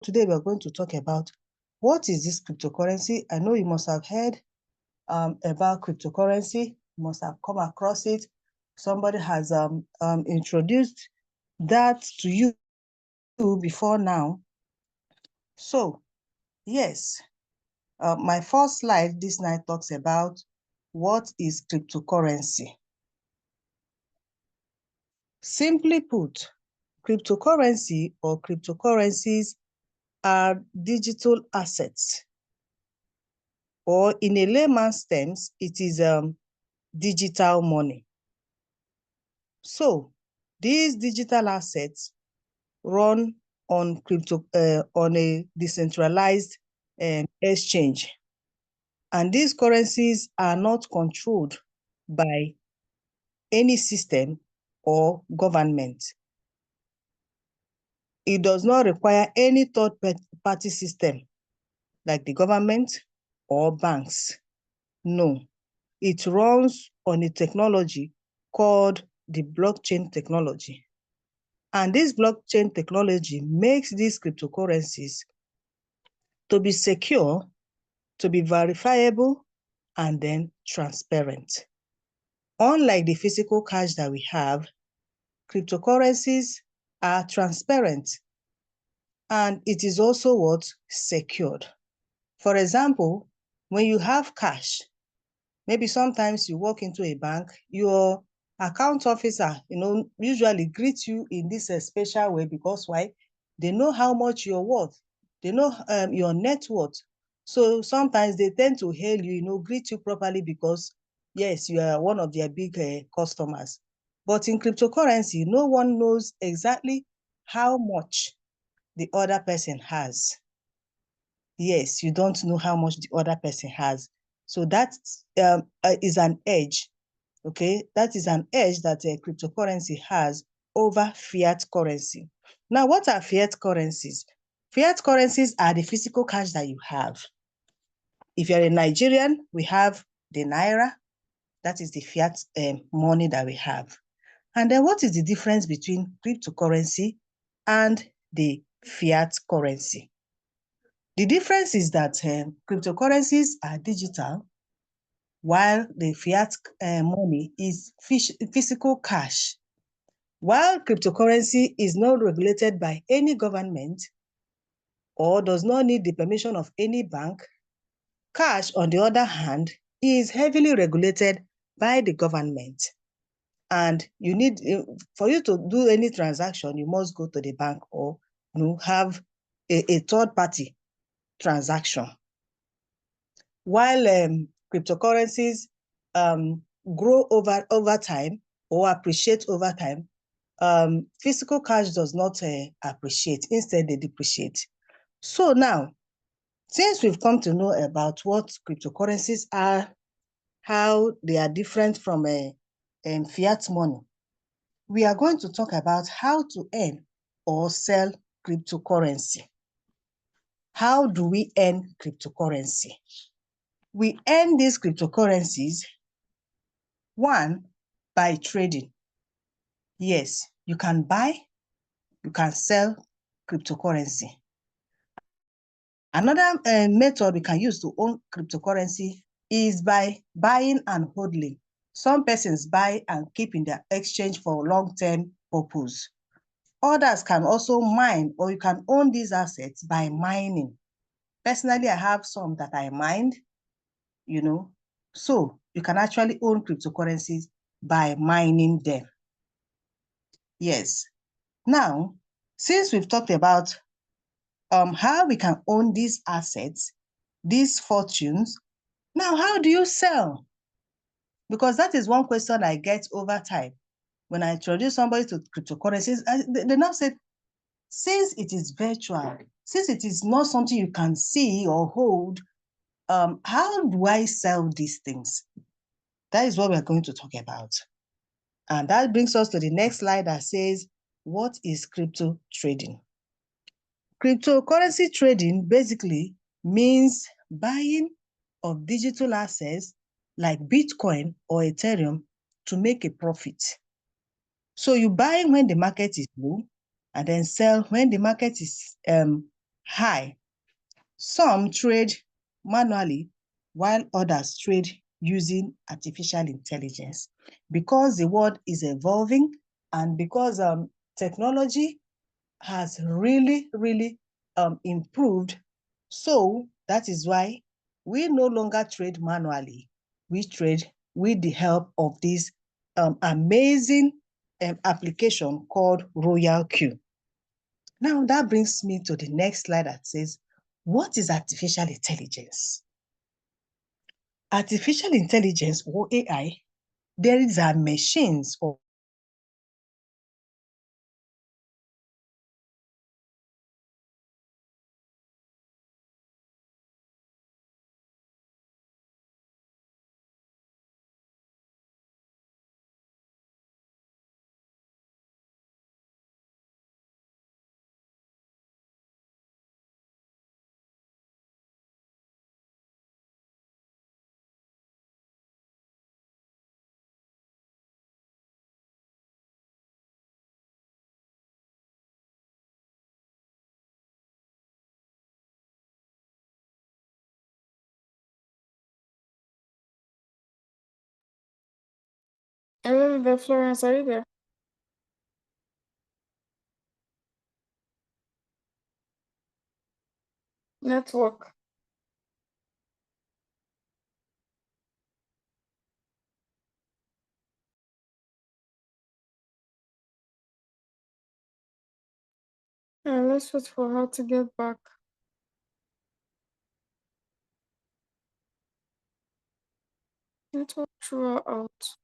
today we are going to talk about what is this cryptocurrency. I know you must have heard about cryptocurrency, you must have come across it. Somebody has introduced that to you before now. So, yes, my first slide this night talks about what is cryptocurrency. Simply put, cryptocurrency or cryptocurrencies are digital assets, or in a layman's terms, it is digital money. So these digital assets run on on a decentralized exchange, and these currencies are not controlled by any system or government. It does not require any third-party system like the government or banks. No, it runs on a technology called the blockchain technology. And this blockchain technology makes these cryptocurrencies to be secure, to be verifiable, and then transparent. Unlike the physical cash that we have, cryptocurrencies are transparent, and it is also what? Secured. For example, when you have cash, maybe sometimes you walk into a bank, your account officer, usually greet you in this special way because why? They know how much you're worth. They know your net worth. So sometimes they tend to hail you, greet you properly because, yes, you are one of their big customers. But in cryptocurrency, no one knows exactly how much the other person has. Yes, you don't know how much the other person has. So that is an edge, okay? That is an edge that cryptocurrency has over fiat currency. Now, what are fiat currencies? Fiat currencies are the physical cash that you have. If you're a Nigerian, we have the Naira. That is the fiat money that we have. And then what is the difference between cryptocurrency and the fiat currency? The difference is that cryptocurrencies are digital, while the fiat money is physical cash. While cryptocurrency is not regulated by any government or does not need the permission of any bank, cash, on the other hand, is heavily regulated by the government. And you need, for you to do any transaction, you must go to the bank or have a third party transaction. While cryptocurrencies grow over time or appreciate over time, physical cash does not appreciate. Instead, they depreciate. So now, since we've come to know about what cryptocurrencies are, how they are different from fiat money, we are going to talk about how to earn or sell cryptocurrency. How do we earn cryptocurrency? We earn these cryptocurrencies, one, by trading. Yes, you can buy, you can sell cryptocurrency. Another method we can use to own cryptocurrency is by buying and holding. Some persons buy and keep in their exchange for long-term purpose. Others can also mine, or you can own these assets by mining. Personally, I have some that I mined, so you can actually own cryptocurrencies by mining them. Yes. Now, since we've talked about how we can own these assets, these fortunes, now how do you sell? Because that is one question I get over time. When I introduce somebody to cryptocurrencies, they now say, since it is virtual, since it is not something you can see or hold, how do I sell these things? That is what we're going to talk about. And that brings us to the next slide that says, what is crypto trading? Cryptocurrency trading basically means buying of digital assets like Bitcoin or Ethereum to make a profit. So you buy when the market is low and then sell when the market is high. Some trade manually, while others trade using artificial intelligence. Because the world is evolving and because technology has really, really improved. So that is why we no longer trade manually. We trade with the help of this amazing application called Royalq. Now that brings me to the next slide that says, what is artificial intelligence? Artificial intelligence, or AI, there is a machines or Hello there, Florence. Are you there? Network. Yeah, let's wait for her to get back. Network threw her out.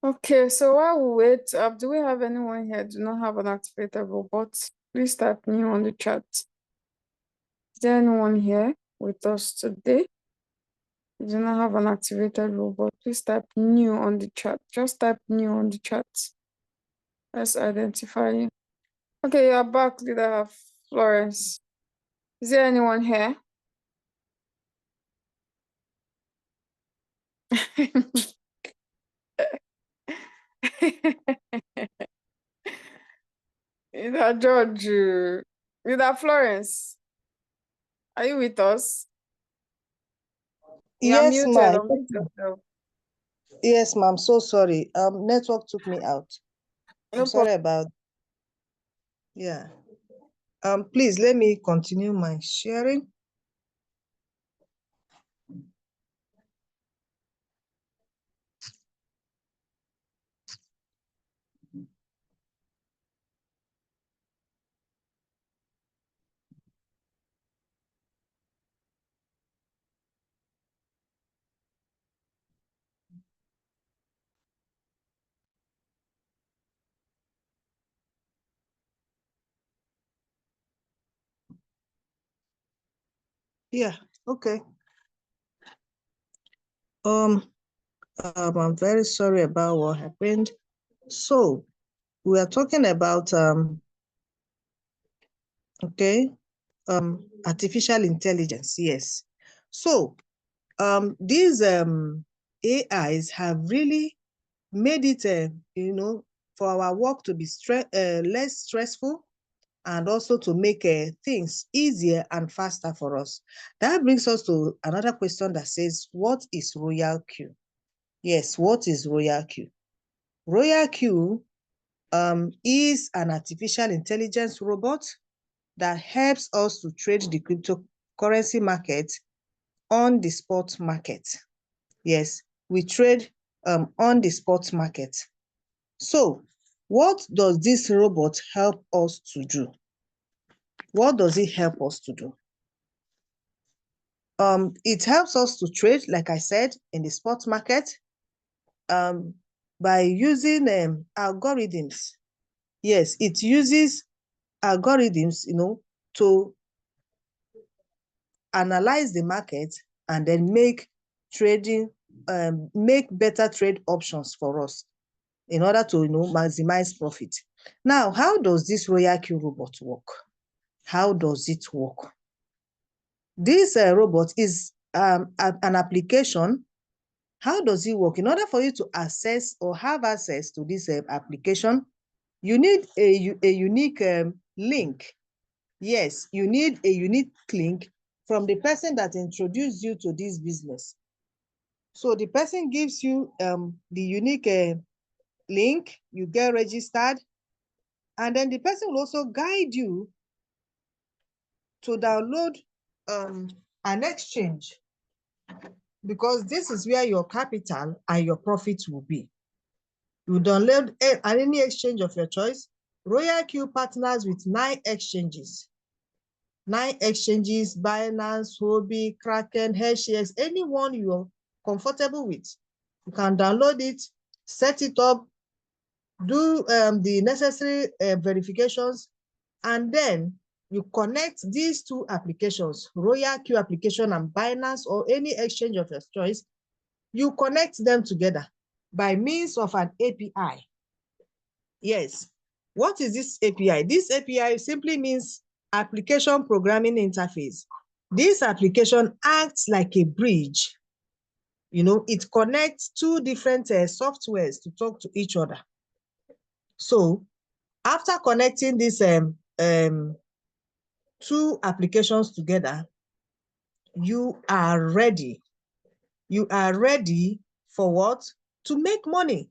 Okay, so while we wait, do we have anyone here do not have an activated robot? Please type new on the chat. Is there anyone here with us today? You do not have an activated robot. Please type new on the chat. Just type new on the chat. Let's identify you. Okay, you're back, leader Florence. Is there anyone here? Leader George, Leader Florence, are you with us? You are yes, muted. ma. Unmute yourself. Yes, ma'am. So sorry. Network took me out. I'm No problem. sorry about. Yeah. Please let me continue my sharing. Yeah. Okay. I'm very sorry about what happened. So we are talking about okay, artificial intelligence. Yes. So these AIs have really made it for our work to be less stressful and also to make things easier and faster for us. That brings us to another question that says, what is Royalq? Yes, what is Royalq? Royalq is an artificial intelligence robot that helps us to trade the cryptocurrency market on the spot market. Yes, we trade on the spot market. So what does this robot help us to do? What does it help us to do? It helps us to trade, like I said, in the spot market by using algorithms. Yes, it uses algorithms, to analyze the market and then make better trade options for us in order to maximize profit. Now, how does this Royalq robot work? How does it work? This robot is an application. How does it work? In order for you to access or have access to this application, you need a unique link. Yes, you need a unique link from the person that introduced you to this business. So the person gives you the unique link, you get registered, and then the person will also guide you to download an exchange, because this is where your capital and your profit will be. You download any exchange of your choice. Royalq partners with 9 exchanges. 9 exchanges: Binance, Huobi, Kraken, HCX, anyone you're comfortable with. You can download it, set it up, do the necessary verifications, and then you connect these 2 applications, Royalq application and Binance or any exchange of your choice. You connect them together by means of an API. Yes. What is this API? This API simply means application programming interface. This application acts like a bridge. It connects 2 different softwares to talk to each other. So after connecting these 2 applications together, you are ready. You are ready for what? To make money.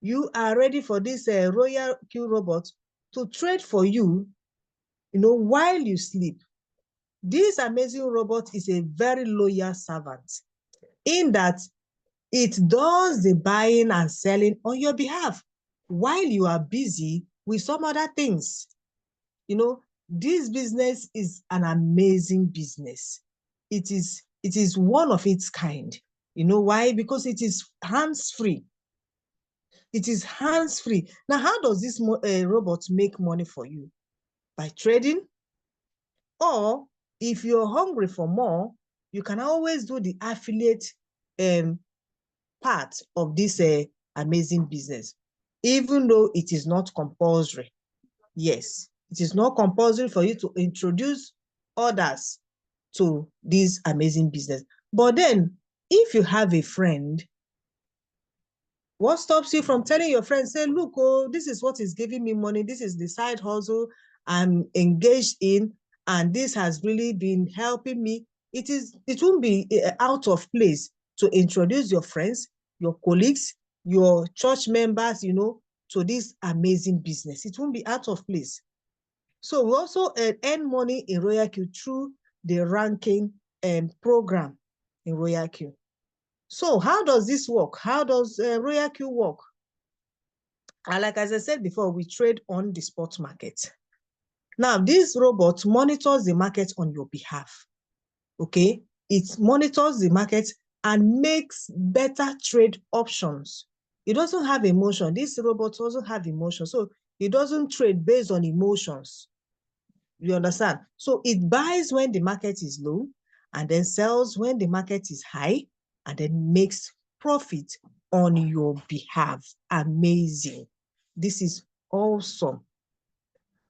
You are ready for this Royalq robot to trade for you, while you sleep. This amazing robot is a very loyal servant, in that it does the buying and selling on your behalf while you are busy with some other things. This business is an amazing business. It is one of its kind. You know why? Because it is hands-free. It is hands-free. Now, how does this robot make money for you? By trading, or if you're hungry for more, you can always do the affiliate part of this amazing business, even though it is not compulsory. Yes, it is not compulsory for you to introduce others to this amazing business. But then, if you have a friend, what stops you from telling your friends, say, look, oh, this is what is giving me money. This is the side hustle I'm engaged in, and this has really been helping me. It won't be out of place to introduce your friends, your colleagues, your church members, to this amazing business. It won't be out of place. So we also earn money in Royalq through the ranking program in Royalq. So how does this work? How does Royalq work? And as I said before, we trade on the spot market. Now, this robot monitors the market on your behalf. Okay? It monitors the market and makes better trade options. It doesn't have emotion. This robot doesn't have emotion. So it doesn't trade based on emotions. You understand? So it buys when the market is low and then sells when the market is high and then makes profit on your behalf. Amazing. This is awesome.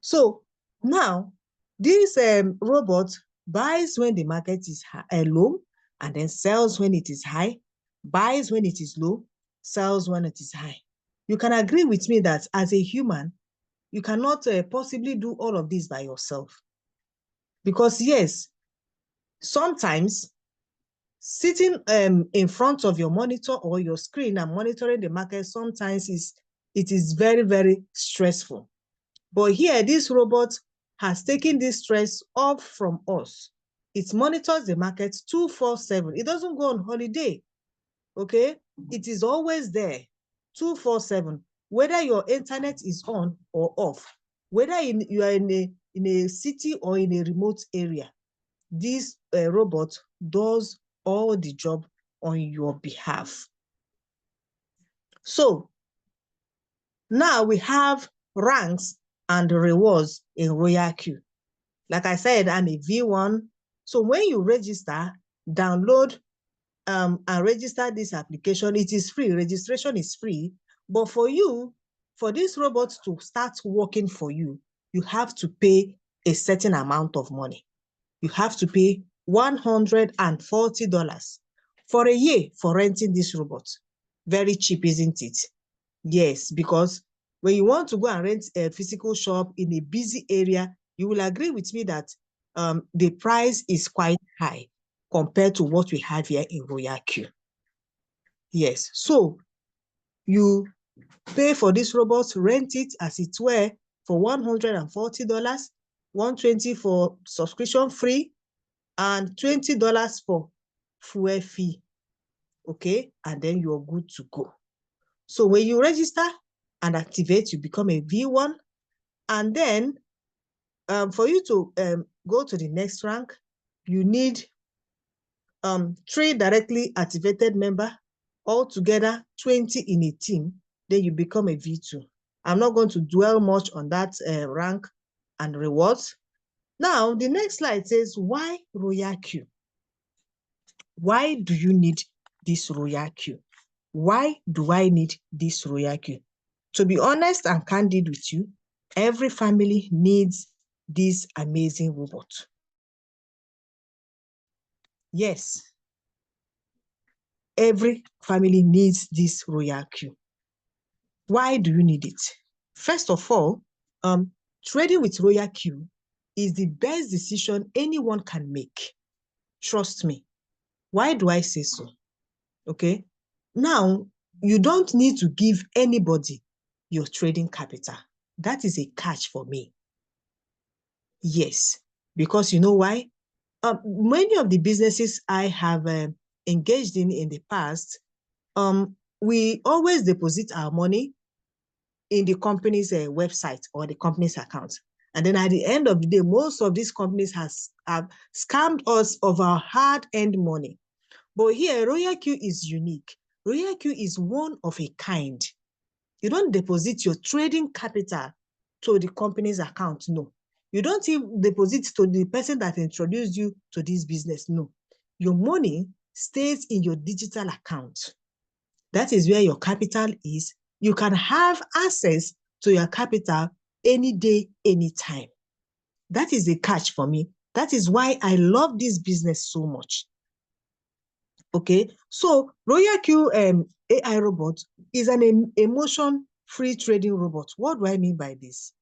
So now this robot buys when the market is low and then sells when it is high, buys when it is low, sells when it is high. You can agree with me that as a human, you cannot possibly do all of this by yourself. Because yes, sometimes sitting in front of your monitor or your screen and monitoring the market, sometimes it is very, very stressful. But here, this robot has taken this stress off from us. It monitors the market 24/7. It doesn't go on holiday, okay? It is always there, 24/7, whether your internet is on or off, whether you are in a city or in a remote area. This robot does all the job on your behalf. So now we have ranks and rewards in Royalq. Like I said, I'm a V1, So when you register, download and register this application, it is free. Registration is free. But for you, for this robot to start working for you, you have to pay a certain amount of money. You have to pay $140 for a year for renting this robot. Very cheap, isn't it? Yes, because when you want to go and rent a physical shop in a busy area, you will agree with me that the price is quite high compared to what we have here in Royalq. Yes, so you pay for this robot, rent it as it were for $140, $120 for subscription free, and $20 for fuel fee. Okay, and then you're good to go. So when you register and activate, you become a V1, and then for you to go to the next rank, you need 3 directly activated members, altogether 20 in a team, then you become a V2. I'm not going to dwell much on that rank and rewards. Now, the next slide says, why Royalq? Why do you need this Royalq? Why do I need this Royalq? To be honest and candid with you, every family needs this amazing robot. Yes, every family needs this Royalq. Why do you need it? First of all, trading with Royalq is the best decision anyone can make. Trust me. Why do I say so? Okay. Now, you don't need to give anybody your trading capital. That is a catch for me. Yes, because you know why? Many of the businesses I have engaged in the past, we always deposit our money in the company's website or the company's account. And then at the end of the day, most of these companies have scammed us of our hard-earned money. But here, Royalq is unique. Royalq is one of a kind. You don't deposit your trading capital to the company's account, no. You don't even deposit to the person that introduced you to this business, no. Your money stays in your digital account. That is where your capital is. You can have access to your capital any day, anytime. That is the catch for me. That is why I love this business so much. Okay, so Royalq AI robot is an emotion-free trading robot. What do I mean by this?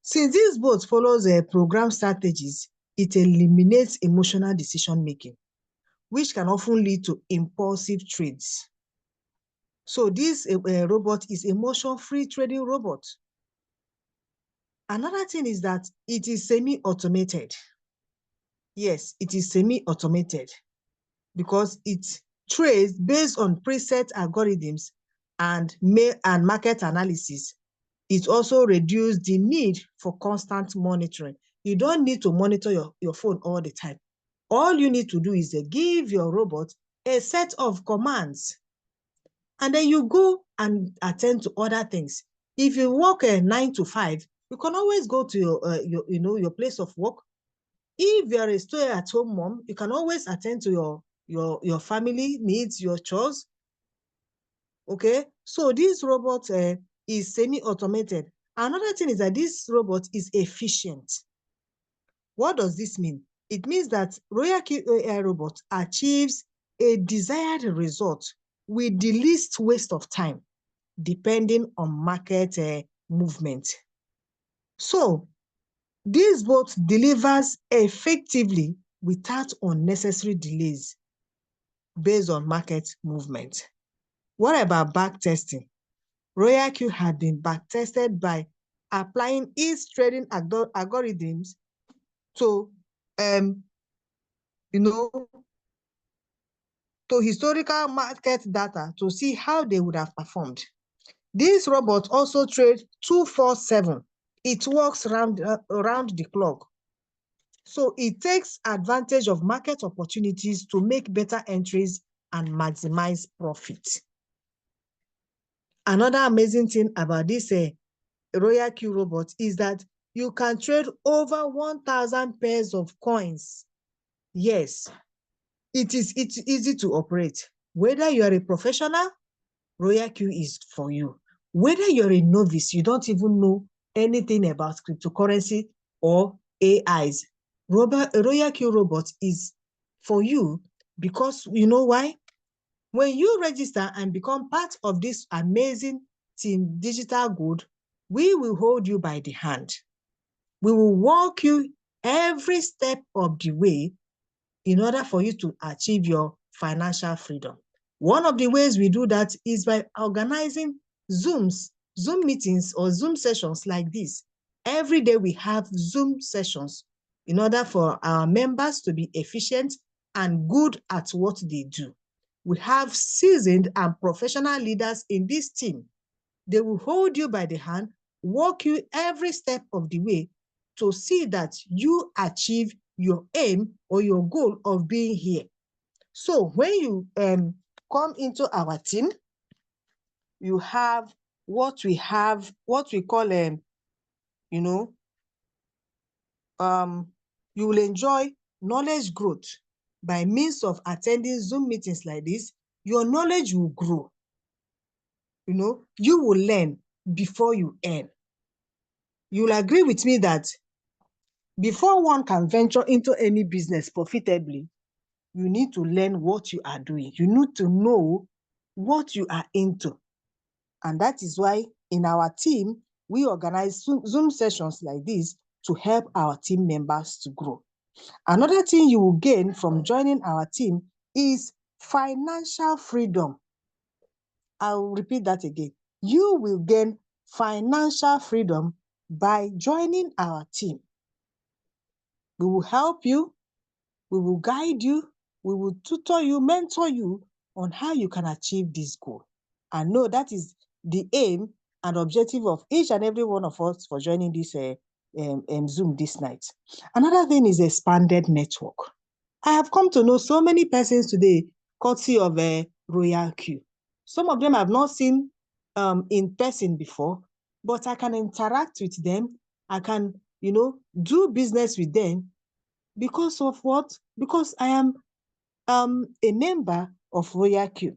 Since this bot follows program strategies, it eliminates emotional decision-making, which can often lead to impulsive trades. So this robot is emotion-free trading robot. Another thing is that it is semi-automated. Yes, it is semi-automated because it trades based on preset algorithms and market analysis. It also reduces the need for constant monitoring. You don't need to monitor your phone all the time. All you need to do is give your robot a set of commands, and then you go and attend to other things. If you work 9 to 5, you can always go to your place of work. If you're a stay-at-home mom, you can always attend to your family needs, your chores. Okay, so this robot is semi-automated. Another thing is that this robot is efficient. What does this mean? It means that Royalq AI robot achieves a desired result with the least waste of time, depending on market movement. So this bot delivers effectively without unnecessary delays based on market movement. What about back testing? Royalq had been back tested by applying its trading algorithms to to historical market data to see how they would have performed. This robot also trades 24/7. It works around the clock. So it takes advantage of market opportunities to make better entries and maximize profit. Another amazing thing about this Royalq robot is that you can trade over 1,000 pairs of coins. Yes, it's easy to operate. Whether you are a professional, Royalq is for you. Whether you're a novice, you don't even know anything about cryptocurrency or AIs, Royalq robot is for you, because you know why? When you register and become part of this amazing team Digital Gold, we will hold you by the hand. We will walk you every step of the way in order for you to achieve your financial freedom. One of the ways we do that is by organizing Zoom meetings or Zoom sessions like this. Every day we have Zoom sessions in order for our members to be efficient and good at what they do. We have seasoned and professional leaders in this team. They will hold you by the hand, walk you every step of the way to see that you achieve your aim or your goal of being here. So when you come into our team, you have what we call, you will enjoy knowledge growth by means of attending Zoom meetings like this. Your knowledge will grow. You will learn before you earn. You'll agree with me that before one can venture into any business profitably, you need to learn what you are doing. You need to know what you are into. And that is why in our team, we organize Zoom sessions like this to help our team members to grow. Another thing you will gain from joining our team is financial freedom. I'll repeat that again. You will gain financial freedom by joining our team. We will help you, we will guide you, we will tutor you, mentor you on how you can achieve this goal. And no, that is the aim and objective of each and every one of us for joining this Zoom this night. Another thing is expanded network. I have come to know so many persons today, courtesy of Royalq. Some of them I've not seen in person before, but I can interact with them. I can, do business with them because of what? Because I am a member of Royalq.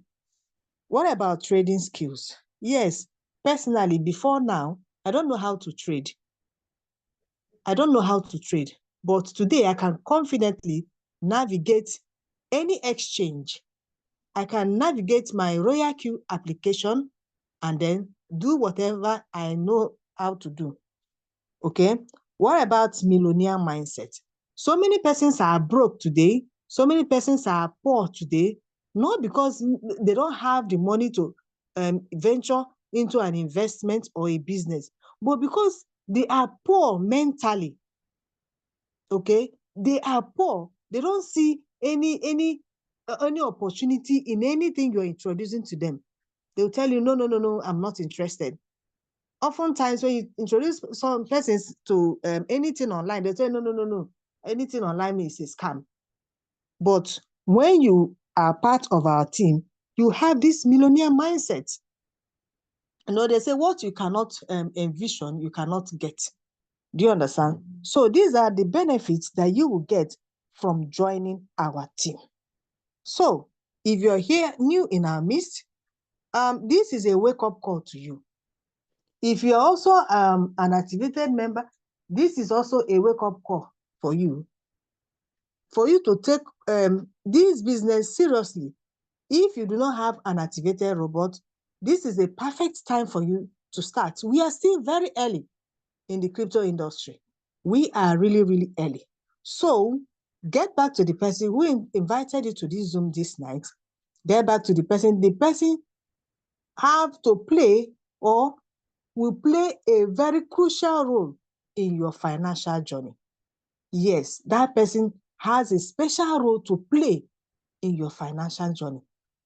What about trading skills? Yes, personally, before now, I don't know how to trade. But today I can confidently navigate any exchange. I can navigate my Royalq application and then do whatever I know how to do. Okay? What about millionaire mindset? So many persons are broke today. So many persons are poor today, not because they don't have the money to venture into an investment or a business, but because they are poor mentally. Okay? They are poor. They don't see any opportunity in anything you're introducing to them. They'll tell you, no, I'm not interested. Oftentimes, when you introduce some persons to anything online, they say, no, anything online is a scam. But when you are part of our team, you have this millionaire mindset. They say what you cannot envision, you cannot get. Do you understand? So these are the benefits that you will get from joining our team. So if you're here new in our midst, this is a wake-up call to you. If you're also an activated member, this is also a wake-up call for you to take this business seriously. If you do not have an activated robot, this is a perfect time for you to start. We are still very early in the crypto industry. We are really, really early. So get back to the person who invited you to this Zoom this night. Get back to the person. The person have to play or will play a very crucial role in your financial journey. Yes, that person has a special role to play in your financial journey.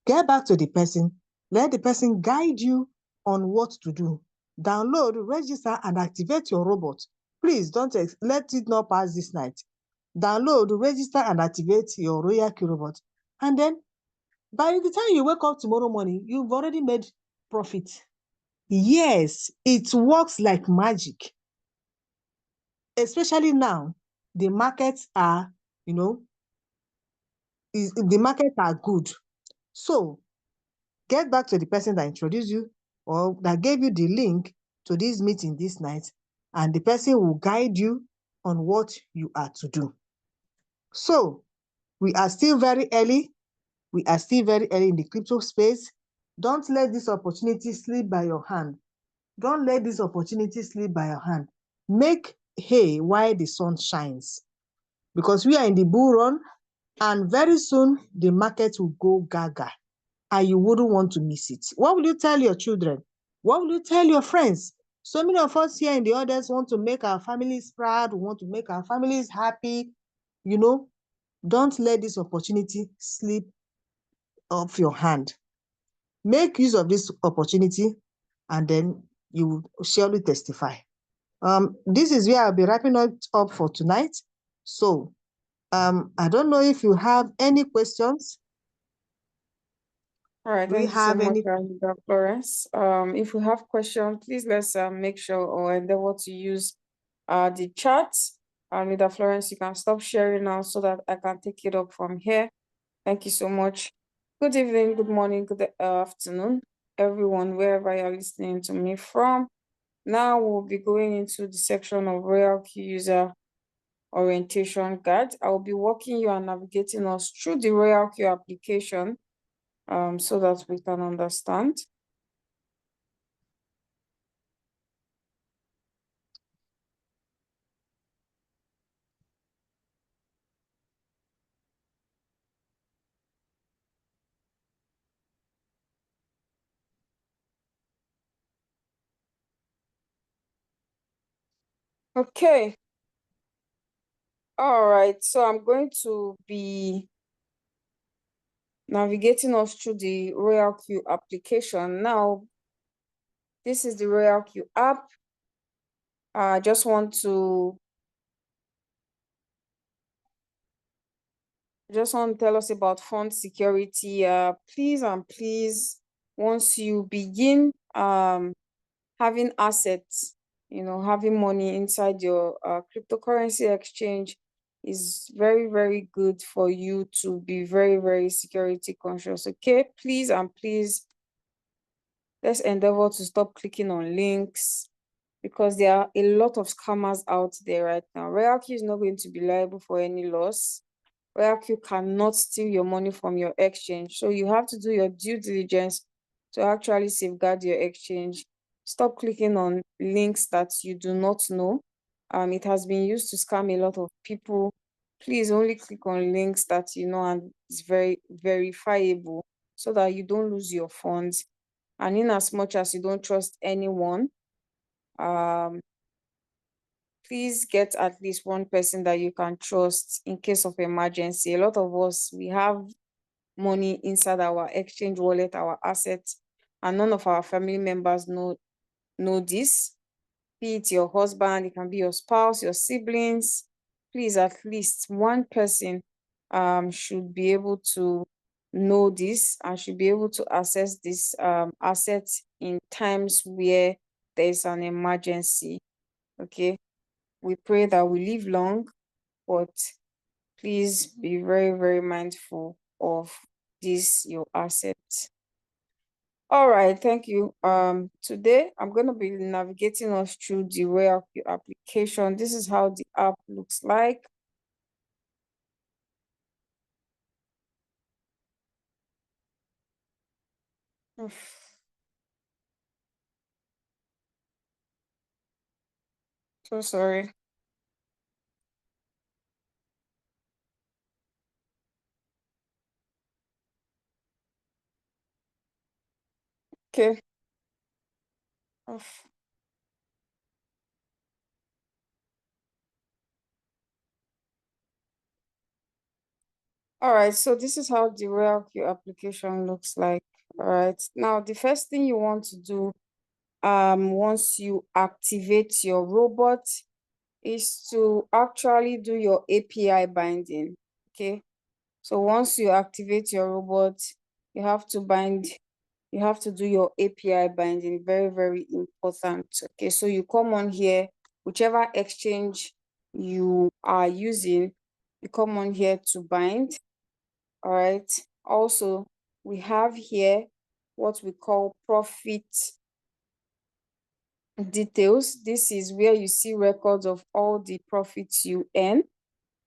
Get back to the person, let the person guide you on what to do. Download, register, and activate your robot. Please don't let it not pass this night. Download, register, and activate your Royalq robot. And then by the time you wake up tomorrow morning, you've already made profit. Yes, it works like magic. Especially now, the markets are, the market are good. So get back to the person that introduced you or that gave you the link to this meeting this night, and the person will guide you on what you are to do. So we are still very early. We are still very early in the crypto space. Don't let this opportunity slip by your hand. Don't let this opportunity slip by your hand. Make hay while the sun shines, because we are in the bull run, and very soon the market will go gaga, and you wouldn't want to miss it. What will you tell your children? What will you tell your friends? So many of us here in the audience want to make our families proud. We want to make our families happy. You know, don't let this opportunity slip off your hand. Make use of this opportunity, and then you will surely testify. This is where I'll be wrapping it up for tonight. So I don't know if you have any questions. All right, Do we thank you so have much, any? Dr. Florence. If we have questions, please let's make sure or endeavor to use the chat. Dr. Florence, you can stop sharing now so that I can take it up from here. Thank you so much. Good evening, good morning, good afternoon, everyone, wherever you're listening to me from. Now we'll be going into the section of Royalq user orientation guide. I will be walking you and navigating us through the Royalq application so that we can understand. Okay. All right. So I'm going to be navigating us through the Royalq application. Now, this is the Royalq app. I just want to tell us about fund security. Please and please, once you begin having assets, having money inside your cryptocurrency exchange is very, very good for you to be very, very security conscious. Okay, please and please, let's endeavor to stop clicking on links, because there are a lot of scammers out there right now. Royalq is not going to be liable for any loss. Royalq cannot steal your money from your exchange. So you have to do your due diligence to actually safeguard your exchange. Stop clicking on links that you do not know. It has been used to scam a lot of people. Please only click on links that you know and it's very verifiable, so that you don't lose your funds. And in as much as you don't trust anyone, please get at least one person that you can trust in case of emergency. A lot of us, we have money inside our exchange wallet, our assets, and none of our family members know this. Be it your husband, it can be your spouse, your siblings. Please, at least one person should be able to know this and should be able to access this assets in times where there is an emergency. Okay, we pray that we live long, but please be very, very mindful of this, your assets. All right, thank you. Today I'm going to be navigating us through the Royalq application. This is how the app looks like. So sorry. Okay. All right, so this is how the Royalq application looks like. All right, now the first thing you want to do once you activate your robot is to actually do your API binding. Okay, so once you activate your robot, you have to do your API binding. Very, very important. Okay, so you come on here, whichever exchange you are using, you come on here to bind. All right. Also, we have here what we call profit details. This is where you see records of all the profits you earn.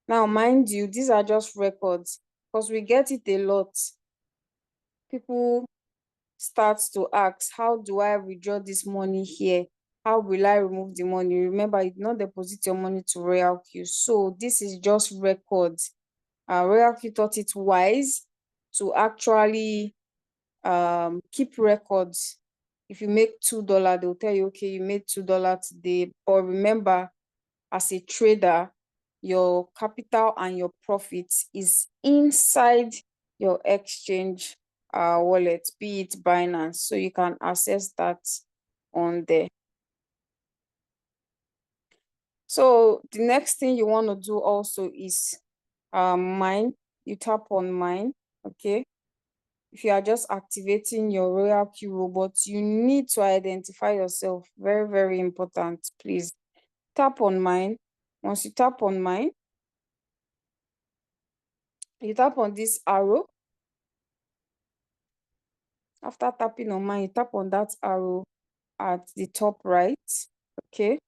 Now, mind you, these are just records because we get it a lot. People start to ask, how do I withdraw this money here? How will I remove the money? Remember, you do not deposit your money to Royalq. So this is just records. Royalq thought it wise to actually keep records. If you make $2, they'll tell you, okay, you made $2 today. But remember, as a trader, your capital and your profits is inside your exchange wallet, be it Binance. So you can access that on there. So the next thing you want to do also is mine. You tap on mine, okay? If you are just activating your Royalq robot, you need to identify yourself. Very, very important, please. Tap on mine. Once you tap on mine, you tap on this arrow. After tapping on mine, you tap on that arrow at the top right, okay?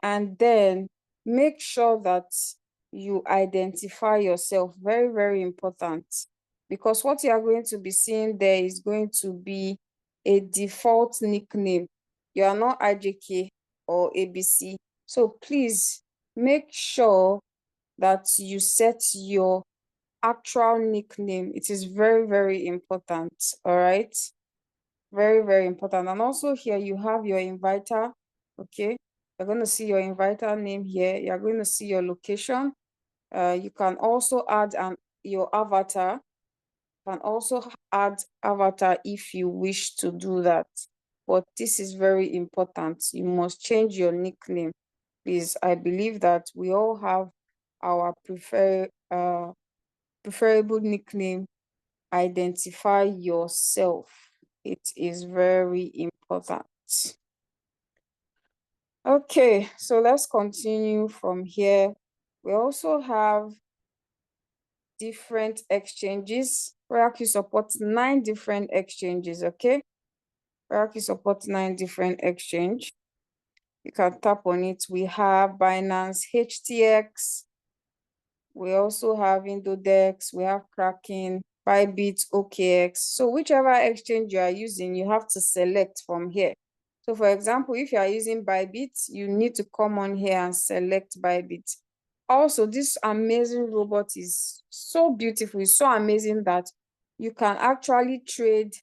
And then make sure that you identify yourself. Very, very important. Because what you are going to be seeing there is going to be a default nickname. You are not IJK or ABC. So please make sure that you set your actual nickname. It is very, very important. All right. Very, very important. And also here you have your inviter. Okay. You're going to see your inviter name here. You're going to see your location. You can also add your avatar. You can also add avatar if you wish to do that. But this is very important. You must change your nickname. Please, I believe that we all have our preferable nickname. Identify yourself. It is very important. Okay, so let's continue from here. We also have different exchanges. Royalq supports 9 different exchanges, okay? Royalq supports 9 different exchange. You can tap on it. We have Binance HTX. We also have Indodex. We have Kraken, Bybit, OKX. So whichever exchange you are using, you have to select from here. So for example, if you are using Bybit, you need to come on here and select Bybit. Also, this amazing robot is so beautiful. It's so amazing that you can actually trade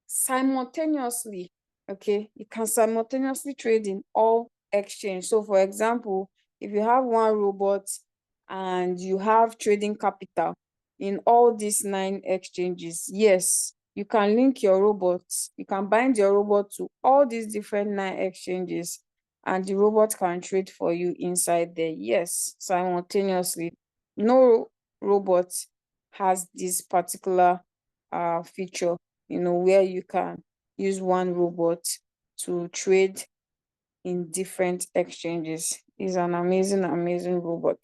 simultaneously. Okay, you can simultaneously trade in all exchange. So for example, if you have one robot and you have trading capital in all these 9 exchanges, yes, you can link your robots. You can bind your robot to all these different 9 exchanges and the robot can trade for you inside there. Yes, simultaneously. No robot has this particular feature, where you can use one robot to trade in different exchanges. It's an amazing, amazing robot.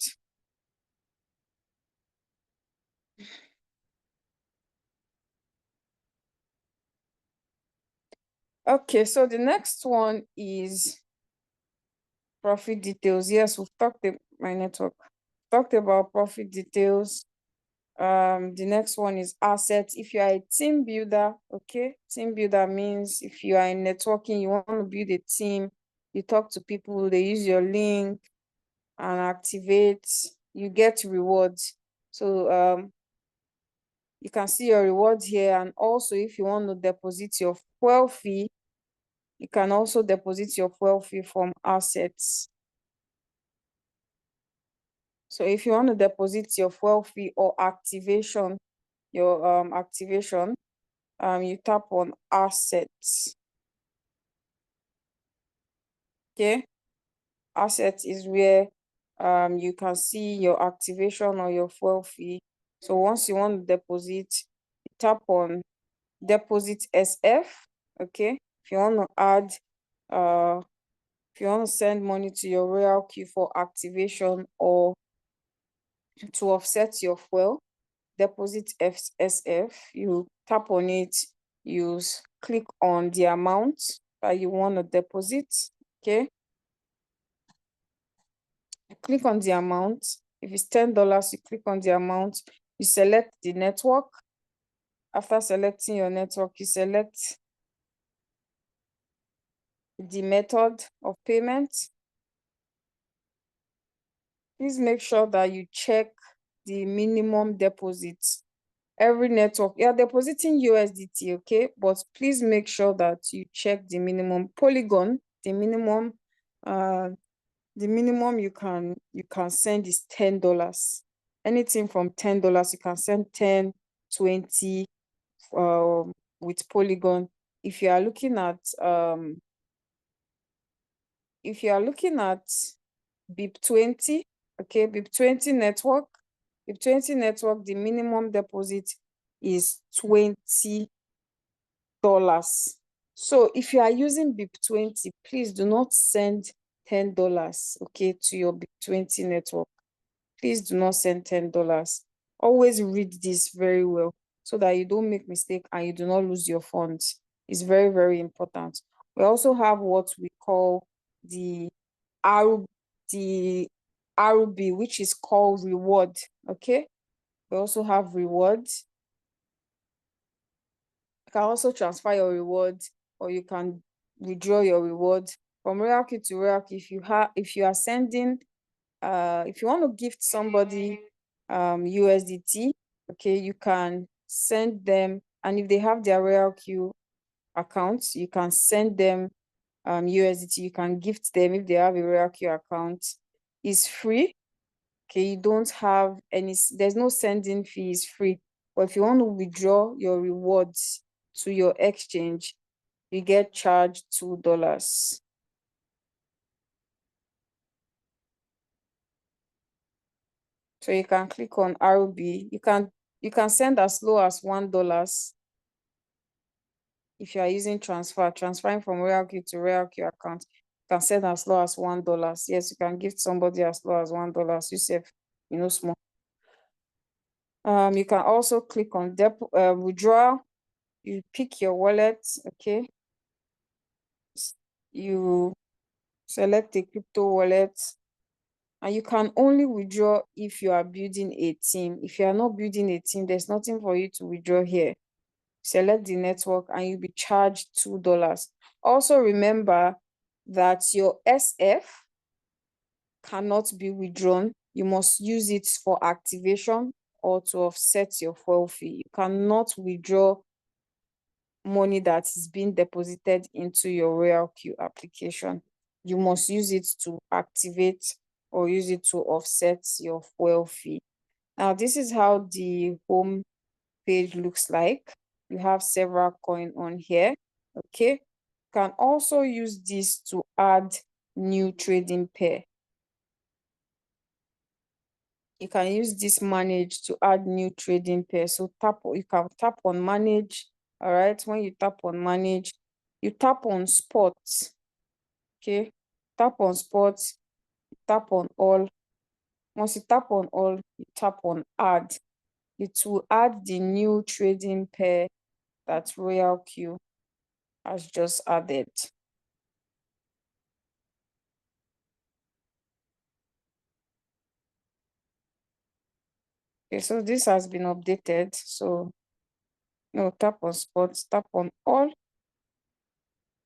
Okay, so the next one is profit details. Yes, we've talked about my network. Talked about profit details. The next one is assets. If you are a team builder, okay, team builder means if you are in networking, you want to build a team, you talk to people, they use your link and activate, you get rewards. So you can see your rewards here. And also if you want to deposit your fuel fee, you can also deposit your fuel fee from assets. So if you want to deposit your fuel fee or activation, your activation, you tap on assets. Okay, assets is where you can see your activation or your fuel fee. So once you want to deposit, you tap on deposit SF. Okay, if you want to add if you want to send money to your Royalq for activation or to offset your fuel, deposit SF. You tap on it, you click on the amount that you want to deposit. Okay. You click on the amount. If it's $10, you click on the amount. You select the network. After selecting your network, you select the method of payment. Please make sure that you check the minimum deposit. Every network, you're depositing USDT, okay? But please make sure that you check the minimum. Polygon, the minimum you can send is $10. Anything from $10, you can send 10, 20 with Polygon. If you are looking at BIP20, okay, BIP20 network, the minimum deposit is $20. So if you are using BIP20, please do not send $10, okay, to your BIP20 network. Please do not send $10. Always read this very well so that you don't make mistake and you do not lose your funds. It's very, very important. We also have what we call the RB, which is called reward. Okay. We also have rewards. You can also transfer your rewards, or you can withdraw your rewards from Royalq to Royalq. If you are sending, if you want to gift somebody USDT, okay, you can send them, and if they have their Royalq account, you can send them USDT. You can gift them if they have a Royalq account. It's free. Okay, you don't have there's no sending fee, it's free. But if you want to withdraw your rewards to your exchange, you get charged $2. So you can click on RB. You can send as low as $1 if you are using transferring from Royalq to Royalq account. You can send as low as $1. Yes, you can give somebody as low as $1. You save, small. You can also click on withdraw. You pick your wallet, okay. You select a crypto wallet, and you can only withdraw if you are building a team. If you are not building a team, there's nothing for you to withdraw here. Select the network and you'll be charged $2. Also remember that your SF cannot be withdrawn. You must use it for activation or to offset your fuel fee. You cannot withdraw money that is being deposited into your Royalq application. You must use it to activate or use it to offset your fuel fee. Now, this is how the home page looks like. You have several coins on here, okay? You can also use this to add new trading pair. You can use this manage to add new trading pair. So you can tap on manage. All right. When you tap on manage, you tap on spots. Okay. Tap on spots, tap on all. Once you tap on all, you tap on add. It will add the new trading pair that Royalq has just added. Okay, so this has been updated. So tap on spots, tap on all.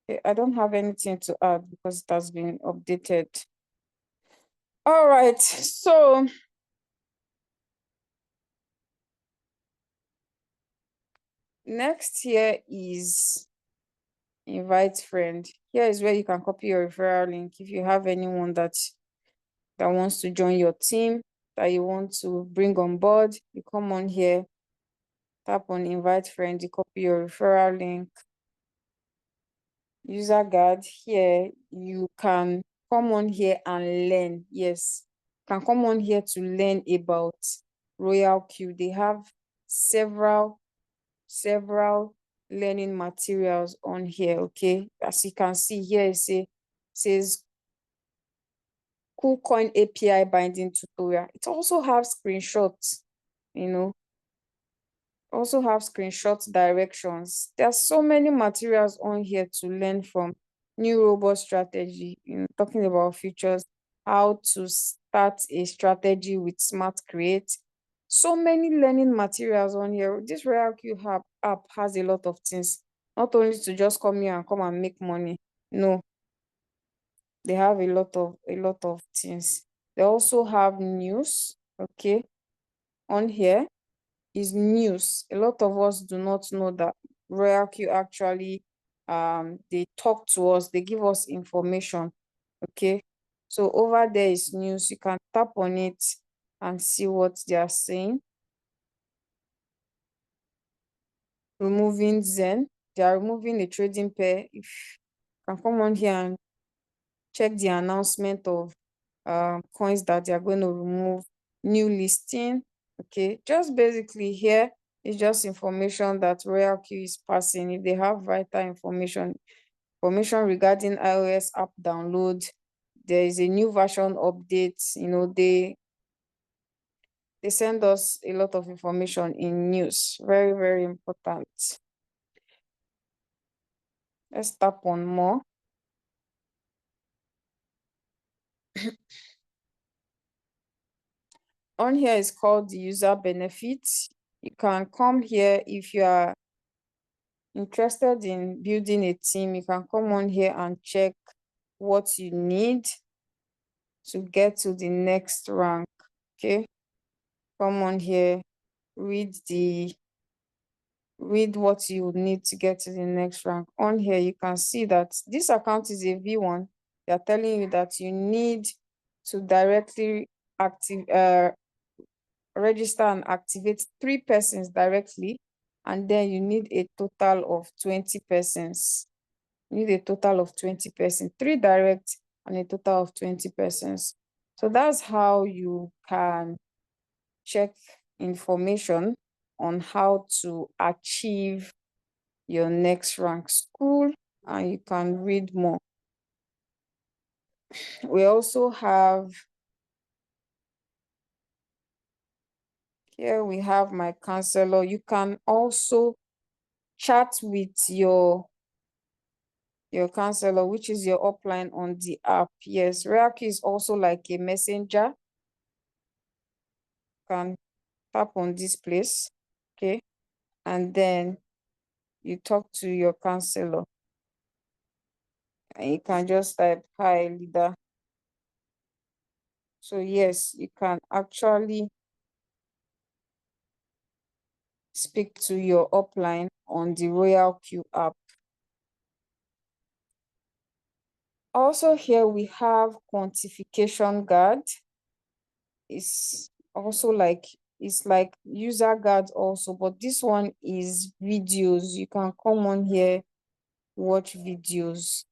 Okay, I don't have anything to add because it has been updated. All right, so next here is invite friend. Here is where you can copy your referral link. If you have anyone that wants to join your team, that you want to bring on board, you come on here, tap on invite friend, you copy your referral link. User guide, here you can come on here and learn. Yes, you can come on here to learn about Royalq. They have several learning materials on here. Okay, as you can see here, it says cool coin API binding tutorial. It also has screenshots, also have screenshot directions. There are so many materials on here to learn from. New robot strategy, talking about features, how to start a strategy with Smart Create. So many learning materials on here. This Royalq app has a lot of things, not only to just come here and come and make money. No, they have a lot of things. They also have news, okay, on here is news. A lot of us do not know that Royalq actually they talk to us, they give us information. Okay. So over there is news. You can tap on it and see what they are saying. Removing Zen. They are removing a trading pair. If you can come on here and check the announcement of coins that they are going to remove. New listing. Okay, just basically here is just information that Royalq is passing. If they have vital information regarding iOS app download, there is a new version update. They send us a lot of information in news. Very, very important. Let's tap on more. On here is called the user benefits. You can come here if you are interested in building a team. You can come on here and check what you need to get to the next rank. Okay, come on here, read what you would need to get to the next rank. On here you can see that this account is a V1. They are telling you that you need to directly register and activate 3 persons directly, and then you need a total of 20 persons. You need a total of 20 persons, 3 direct and a total of 20 persons. So that's how you can check information on how to achieve your next rank school, and you can read more. We also have here, we have my counselor. You can also chat with your counselor, which is your upline on the app. Yes, Royalq is also like a messenger. You can tap on this place, okay, and then you talk to your counselor, and you can just type, "Hi, leader." So yes, you can actually speak to your upline on the Royalq app. Also here we have quantification guard. It's also like user guard also, but this one is videos. You can come on here, watch videos.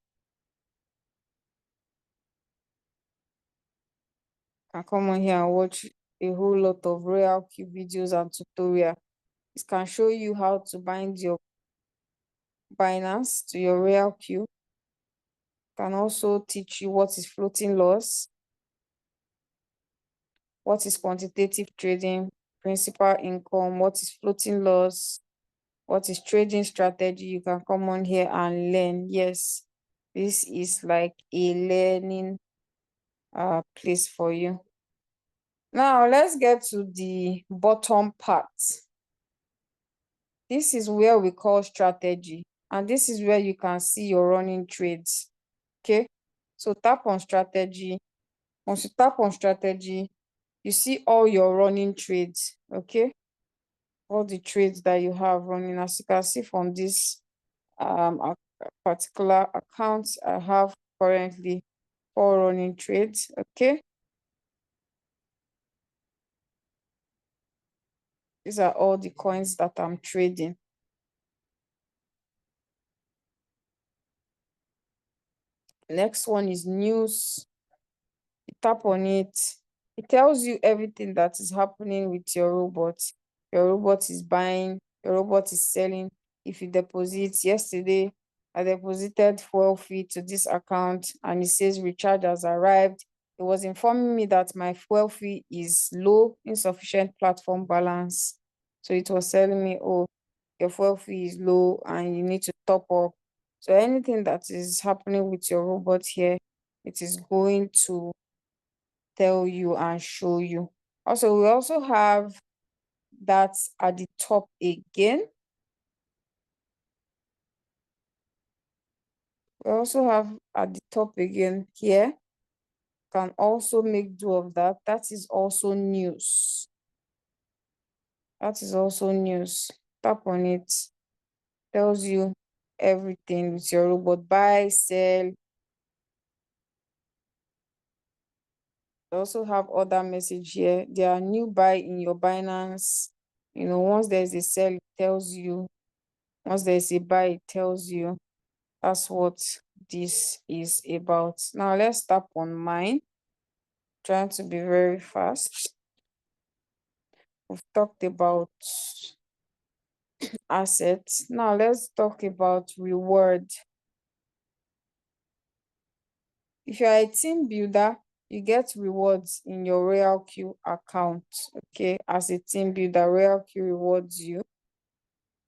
You can come on here and watch a whole lot of Royalq videos and tutorial. It can show you how to bind your Binance to your Royalq. Can also teach you what is floating loss, what is quantitative trading, principal income, what is floating loss, what is trading strategy. You can come on here and learn. Yes, this is like a learning place for you. Now let's get to the bottom part. This is where we call strategy, and this is where you can see your running trades. Okay, so tap on strategy. Once you tap on strategy, you see all your running trades. Okay, all the trades that you have running. As you can see from this particular account, I have currently 4 running trades. Okay, these are all the coins that I'm trading. Next one is news. You tap on it. It tells you everything that is happening with your robot. Your robot is buying, your robot is selling. If you deposit, yesterday I deposited 12 feet to this account and it says recharge has arrived. it was informing me that my fuel fee is low, insufficient platform balance. So it was telling me, oh, your fuel fee is low and you need to top up. So anything that is happening with your robot here, it is going to tell you and show you. Also, we also have that at the top again. We also have at the top again here. Can also make do of that. That is also news. That is also news. Tap on it. Tells you everything with your robot. Buy, sell. You also have other message here. There are new buy in your Binance. Once there's a sell, it tells you. Once there's a buy, it tells you. That's what this is about. Now let's tap on mine. Trying to be very fast. We've talked about assets. Now let's talk about reward. If you are a team builder, you get rewards in your Royalq account. Okay, as a team builder, Royalq rewards you.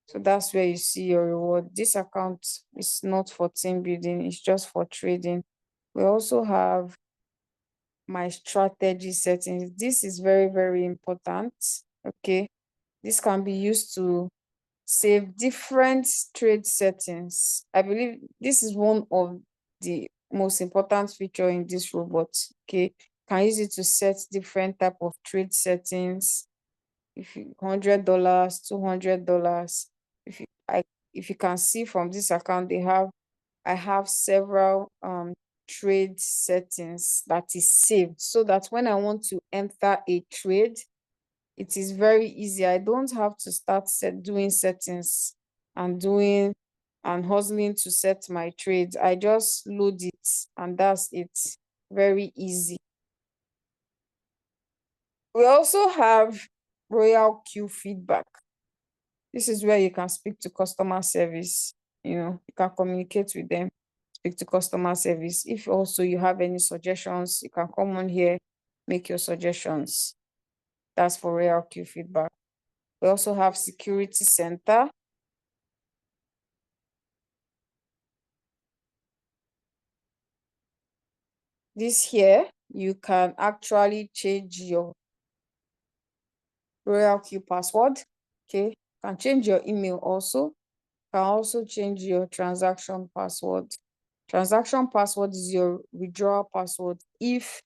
So that's where you see your reward. This account is not for team building, it's just for trading. We also have my strategy settings. This is very, very important. Okay, this can be used to save different trade settings. I believe this is one of the most important feature in this robot. Okay, can use it to set different type of trade settings. If you $100, $200. If you can see from this account, I have several trade settings that is saved, so that when I want to enter a trade, it is very easy. I don't have to start doing settings and hustling to set my trades. I just load it and that's it. Very easy. We also have Royalq feedback. This is where you can speak to customer service. You can communicate with them, speak to customer service. If also you have any suggestions, you can come on here, make your suggestions. That's for Royalq feedback. We also have security center. This here, you can actually change your Royalq password. Okay, you can change your email also. You can also change your transaction password. Transaction password is your withdrawal password. If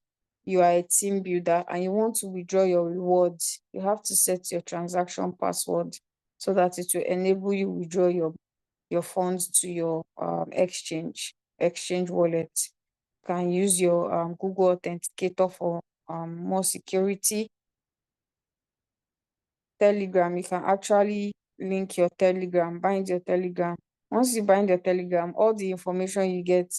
you are a team builder and you want to withdraw your rewards, you have to set your transaction password so that it will enable you withdraw your funds to your exchange wallet. You can use your Google Authenticator for more security. Telegram, you can actually link your Telegram, bind your Telegram. Once you bind your Telegram, all the information you get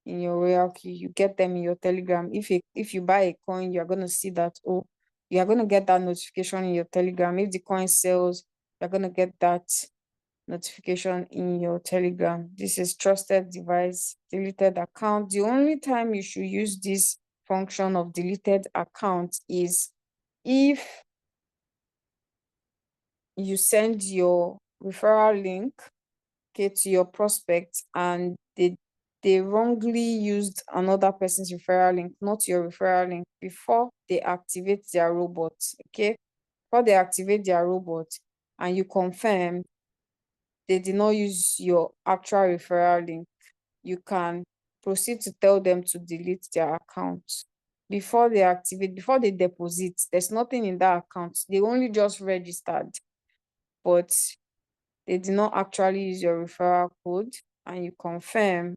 in your Royalq, you get them in your Telegram. If you buy a coin, you're going to see that, you are going to get that notification in your Telegram. If the coin sells, you're going to get that notification in your Telegram. This is trusted device, deleted account. The only time you should use this function of deleted account is if you send your referral link, okay, to your prospect and they wrongly used another person's referral link, not your referral link, before they activate their robot. Okay, before they activate their robot and you confirm they did not use your actual referral link, you can proceed to tell them to delete their account. Before they deposit, there's nothing in that account. They only just registered, but they did not actually use your referral code, and you confirm,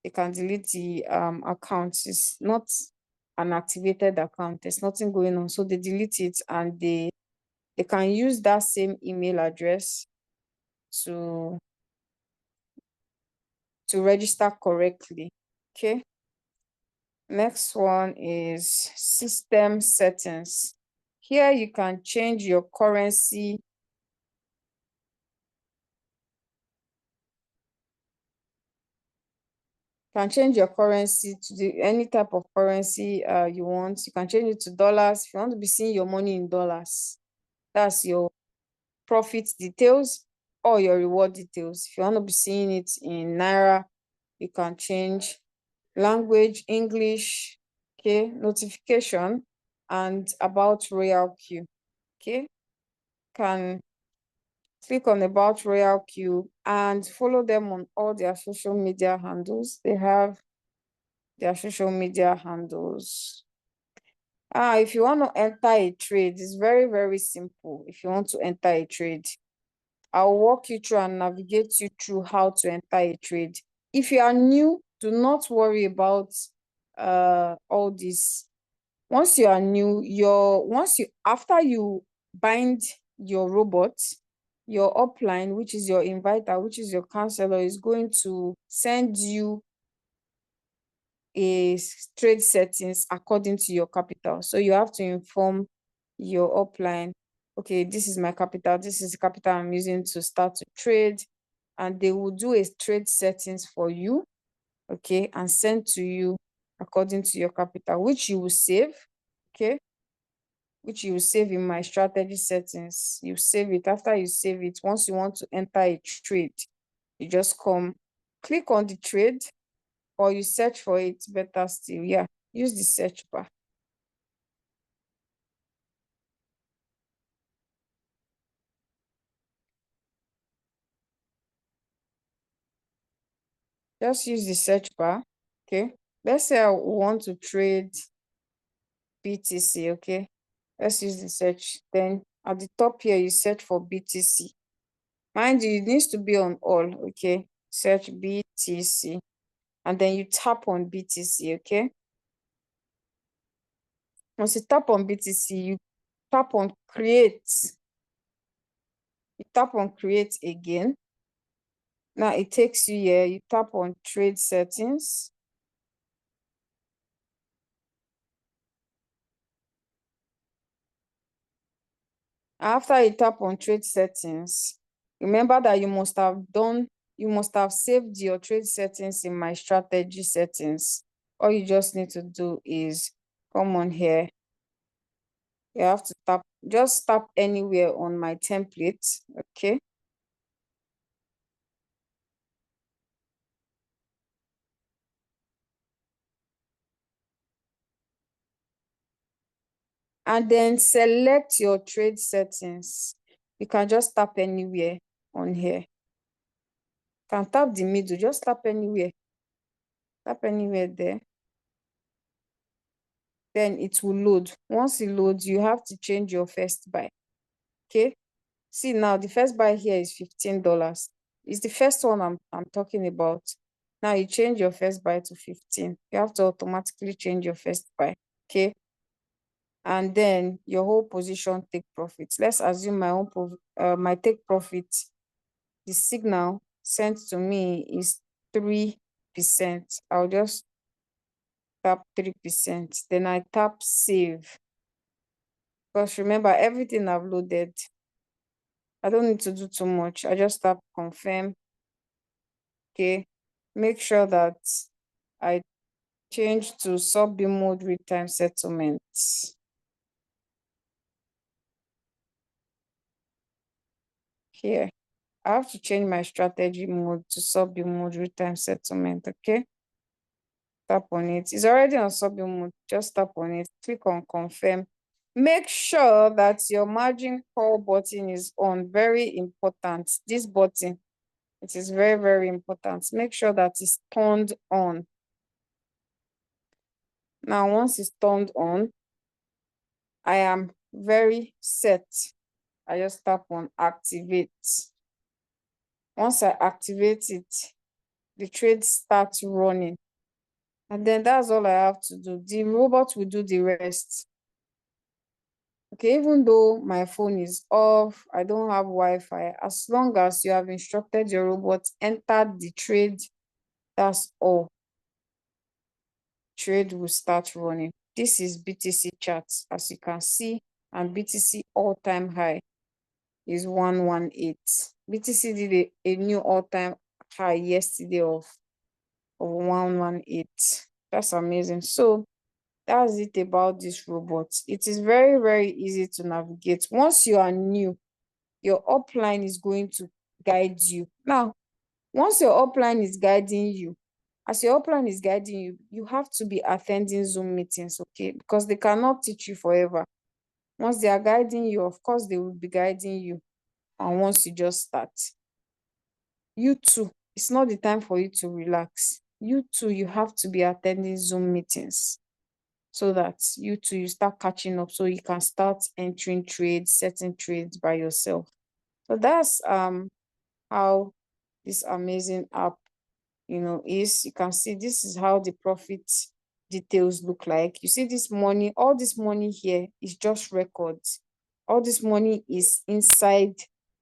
they can delete the account. It's not an activated account. There's nothing going on. So they delete it and they can use that same email address to register correctly. Okay. Next one is system settings. Here you can change your currency. can change your currency to any type of currency you want. You can change it to dollars. If you want to be seeing your money in dollars, that's your profit details or your reward details. If you want to be seeing it in Naira, you can change language, English, okay, notification, and about Royalq, okay. Can click on about Royalq and follow them on all their social media handles. They have their social media handles. If you want to enter a trade, it's very, very simple. If you want to enter a trade, I'll walk you through and navigate you through how to enter a trade. If you are new, do not worry about all this. Once you are new, after you bind your robot, your upline, which is your inviter, which is your counselor, is going to send you a trade settings according to your capital. So you have to inform your upline, okay, this is my capital, this is the capital I'm using to start to trade, and they will do a trade settings for you, okay, and send to you according to your capital, which you will save, okay, which you will save in my strategy settings. You save it. After you save it, once you want to enter a trade, you just come, click on the trade, or you search for it, better still, yeah, use the search bar. Just use the search bar, okay. Let's say I want to trade BTC, okay. Let's use the search. Then at the top here, you search for BTC. Mind you, it needs to be on all, okay. Search BTC, and then you tap on BTC, okay. Once you tap on BTC, you tap on create. You tap on create again. Now it takes you here. You tap on trade settings. After you tap on trade settings, remember that you must have saved your trade settings in my strategy settings. All you just need to do is come on here. You have to just tap anywhere on my template, okay? And then select your trade settings. You can just tap anywhere on here. You can tap the middle, just tap anywhere. Tap anywhere there. Then it will load. Once it loads, you have to change your first buy. Okay. See now, the first buy here is $15. It's the first one I'm talking about. Now you change your first buy to 15. You have to automatically change your first buy. Okay. And then your whole position take profit. Let's assume my take profit, the signal sent to me is 3%. I'll just tap 3%. Then I tap save. Because remember, everything I've loaded, I don't need to do too much. I just tap confirm. Okay. Make sure that I change to sub mode real-time settlement. Here. I have to change my strategy mode to sub mode real-time settlement. Okay. Tap on it. It's already on sub mode. Just tap on it. Click on confirm. Make sure that your margin call button is on. Very important. This button, it is very, very important. Make sure that it's turned on. Now, once it's turned on, I am very set. I just tap on activate. Once I activate it, the trade starts running. And then that's all I have to do. The robot will do the rest. Okay, even though my phone is off, I don't have Wi-Fi, as long as you have instructed your robot, enter the trade, that's all. Trade will start running. This is BTC charts, as you can see, and BTC all-time high is 118. BTC did a new all-time high yesterday of of 118. That's amazing. So that's it about this robot. It is very, very easy to navigate. Once you are new, your upline is going to guide you. Now, once your upline is guiding you, as your upline is guiding you, you have to be attending Zoom meetings, okay? Because they cannot teach you forever. Once they are guiding you, of course, they will be guiding you. And once you just start, you too, it's not the time for you to relax. You too, you have to be attending Zoom meetings so that you too, you start catching up so you can start entering trades, setting trades by yourself. So that's how this amazing app, is. You can see this is how the profit details look like. You see this money, all this money here is just records. All this money is inside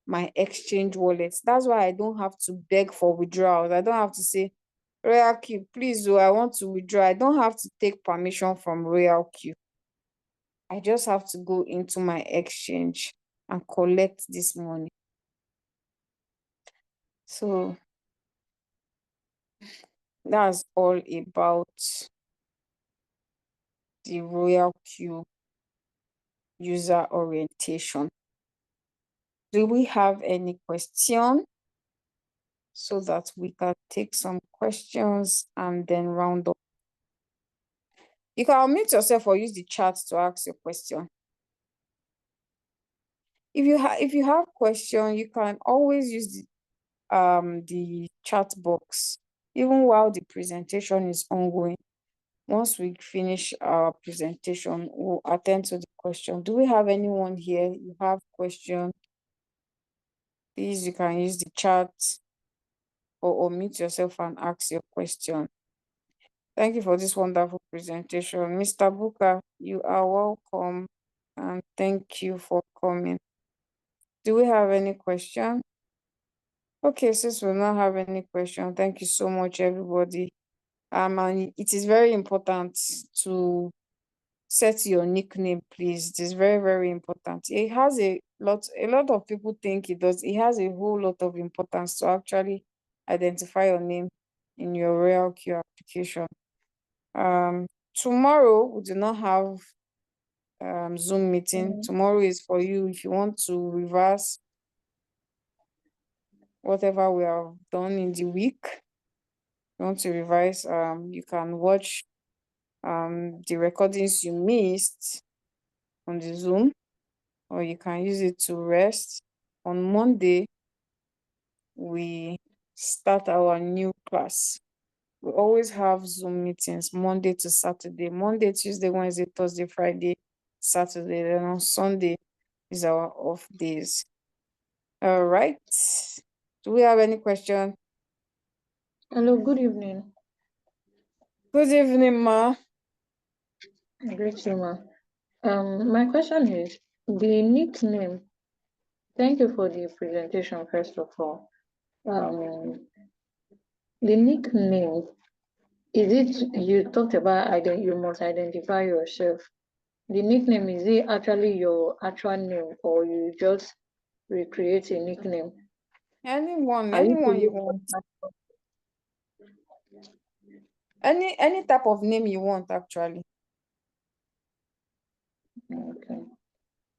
my exchange wallet. That's why I don't have to beg for withdrawals. I don't have to say, Royalq, please, I want to withdraw. I don't have to take permission from Royalq. I just have to go into my exchange and collect this money. So that's all about the Royalq user orientation. Do we have any question so that we can take some questions and then round up? You can unmute yourself or use the chat to ask your question. If you have question, you can always use the chat box even while the presentation is ongoing. Once we finish our presentation, we'll attend to the question. Do we have anyone here? You have question? Please, you can use the chat or unmute yourself and ask your question. Thank you for this wonderful presentation. Mr. Booker, you are welcome and thank you for coming. Do we have any question? Okay, since we don't have any question, thank you so much, everybody. And it is very important to set your nickname, please. It is very, very important. It has a lot of people think it does. It has a whole lot of importance to actually identify your name in your Royalq application. Tomorrow we do not have Zoom meeting. Tomorrow is for you if you want to reverse whatever we have done in the week. You want to revise, you can watch the recordings you missed on the Zoom, or you can use it to rest. On Monday, we start our new class. We always have Zoom meetings Monday to Saturday. Monday, Tuesday, Wednesday, Thursday, Friday, Saturday. Then on Sunday is our off days. All right. Do we have any question? Hello, good evening. Good evening, ma. Great, ma. My question is the nickname. Thank you for the presentation, first of all. The nickname, is it, you talked about you must identify yourself. The nickname, is it actually your actual name or you just recreate a nickname? Anyone Are you want. Any type of name you want, actually. Okay.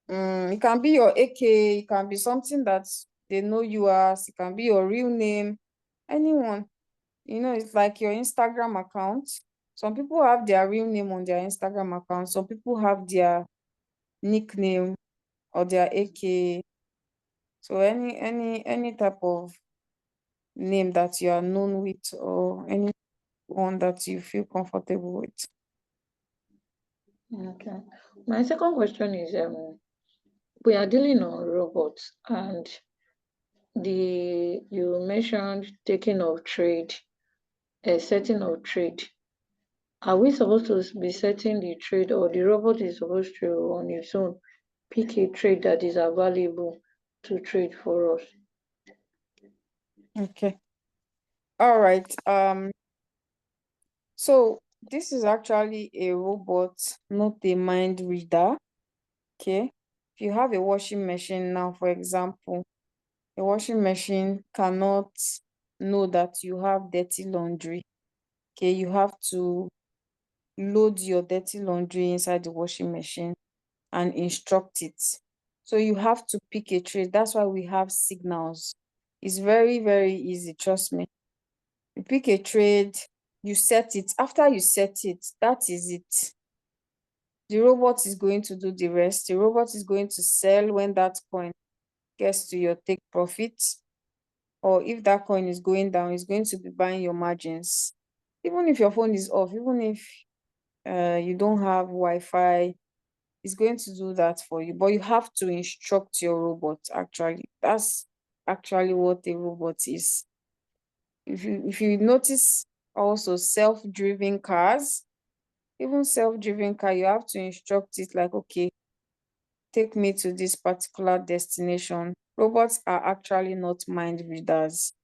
It can be your AK, it can be something that they know you as, it can be your real name, anyone. It's like your Instagram account. Some people have their real name on their Instagram account. Some people have their nickname or their AK. So any type of name that you are known with or any one that you feel comfortable with. Okay. My second question is we are dealing on robots and you mentioned taking of trade, setting of trade. Are we supposed to be setting the trade or the robot is supposed to on its own pick a trade that is available to trade for us? Okay. All right. So this is actually a robot, not a mind reader. Okay. If you have a washing machine now, for example, a washing machine cannot know that you have dirty laundry. Okay, you have to load your dirty laundry inside the washing machine and instruct it. So you have to pick a trade. That's why we have signals. It's very, very easy, trust me. You pick a trade, you set it. After you set it, that is it. The robot is going to do the rest. The robot is going to sell when that coin gets to your take profit. Or if that coin is going down, it's going to be buying your margins. Even if your phone is off, even if you don't have Wi-Fi, it's going to do that for you. But you have to instruct your robot, actually. That's actually what a robot is. If you notice also self-driven cars, even self-driven car, you have to instruct it like, okay, take me to this particular destination. Robots are actually not mind readers,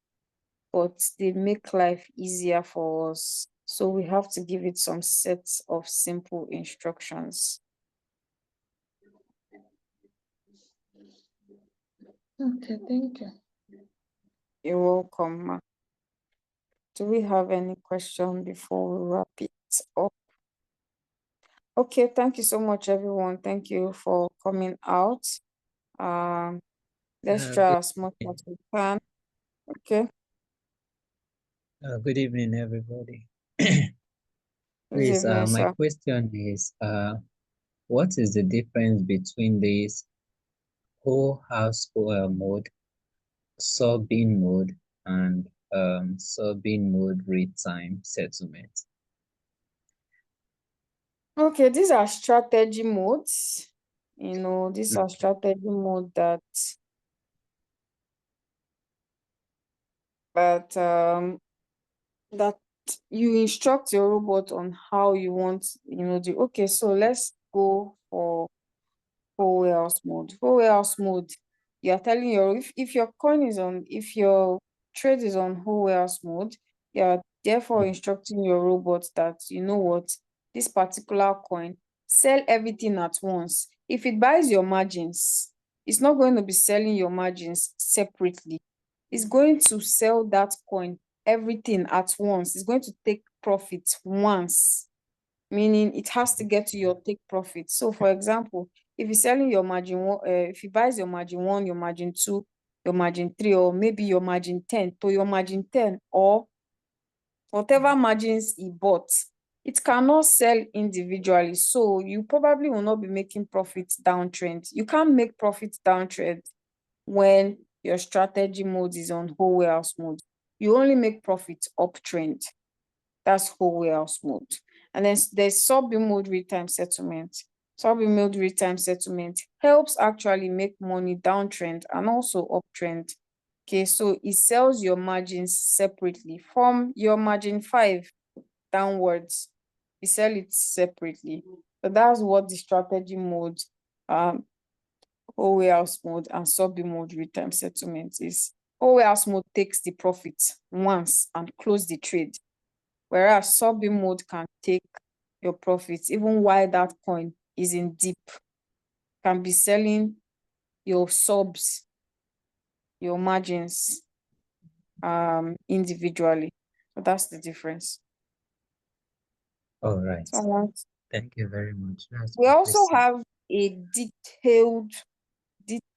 but they make life easier for us. So we have to give it some sets of simple instructions. Okay, thank you. You're welcome, ma. Do we have any question before we wrap it up? Okay, thank you so much, everyone. Thank you for coming out. Let's try Good, as much as we can. Okay. good evening, everybody. Good Please, evening, my sir. question is, what is the difference between this whole house mode, sub-bin mode, and sub-bin mode real-time settlement? Okay, these are strategy modes. These are strategy mode that you instruct your robot on how you want, okay, so let's go for whole warehouse mode. Whole warehouse mode, you are telling if your coin is on, if your trade is on whole warehouse mode, you are therefore instructing your robot that, you know what, this particular coin, sell everything at once. If it buys your margins, it's not going to be selling your margins separately. It's going to sell that coin, everything at once. It's going to take profit once, meaning it has to get to your take profit. So, for example, if you're selling your margin one, if he buys your margin one, your margin two, your margin three, or maybe your margin 10 to your margin 10, or whatever margins he bought, it cannot sell individually. So you probably will not be making profit downtrend. You can't make profit downtrend when your strategy mode is on whole warehouse mode. You only make profit uptrend. That's whole warehouse mode. And then there's sub-bin mode real-time settlement. Sub-bin mode real-time settlement helps actually make money downtrend and also uptrend. Okay, so it sells your margins separately from your margin 5 downwards. You sell it separately. So that's what the strategy mode, whole warehouse mode, and sub-bin mode real-time settlement is. Whole warehouse mode takes the profit once and close the trade, whereas sub-bin mode can take your profits even while that coin is in deep, can be selling your subs, your margins individually. So that's the difference. All right. So Thank you very much. That's we also interesting. have a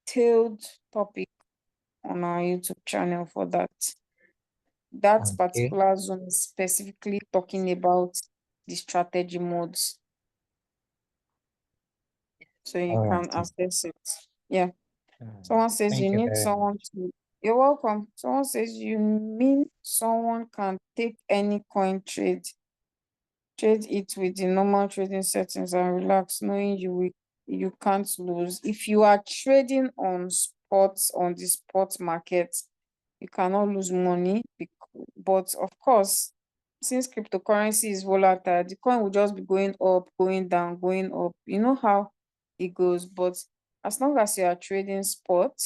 detailed topic on our YouTube channel for that. That Okay. particular zone is specifically talking about the strategy modes, so you All can right. access it. Yeah. All right. Someone says Thank you you need very someone much. to. You're welcome. Someone says you mean someone can take any coin trade it with the normal trading settings and relax, knowing you can't lose. If you are trading on spots on the spot market, you cannot lose money. But of course, since cryptocurrency is volatile, the coin will just be going up, going down, going up. You know how it goes. But as long as you are trading spot,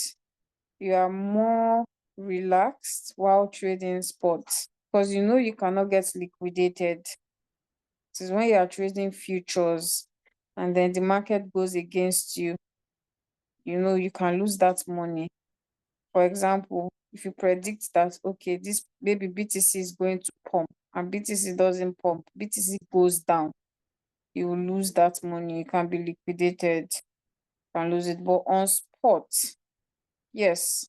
you are more relaxed while trading spot, because you know you cannot get liquidated. This is when you are trading futures and then the market goes against you, you know you can lose that money. For example, if you predict that, okay, this maybe BTC is going to pump, and BTC doesn't pump, BTC goes down, you will lose that money. You can be liquidated, you can lose it. But on spot, yes,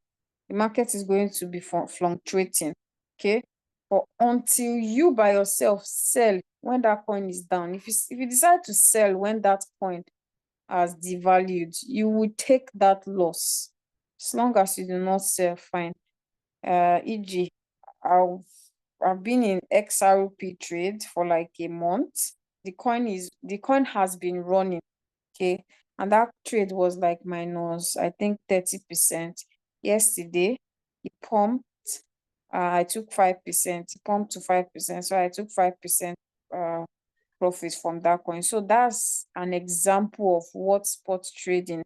the market is going to be fluctuating. Okay. But until you by yourself sell when that coin is down, if you decide to sell when that coin has devalued, you will take that loss. As long as you do not sell, fine. E.g., I've been in XRP trade for like a month. The coin has been running, okay, and that trade was like minus, I think, 30%. Yesterday, it pumped. I took 5%. It pumped to 5%, so I took 5% profit from that coin. So that's an example of what spot trading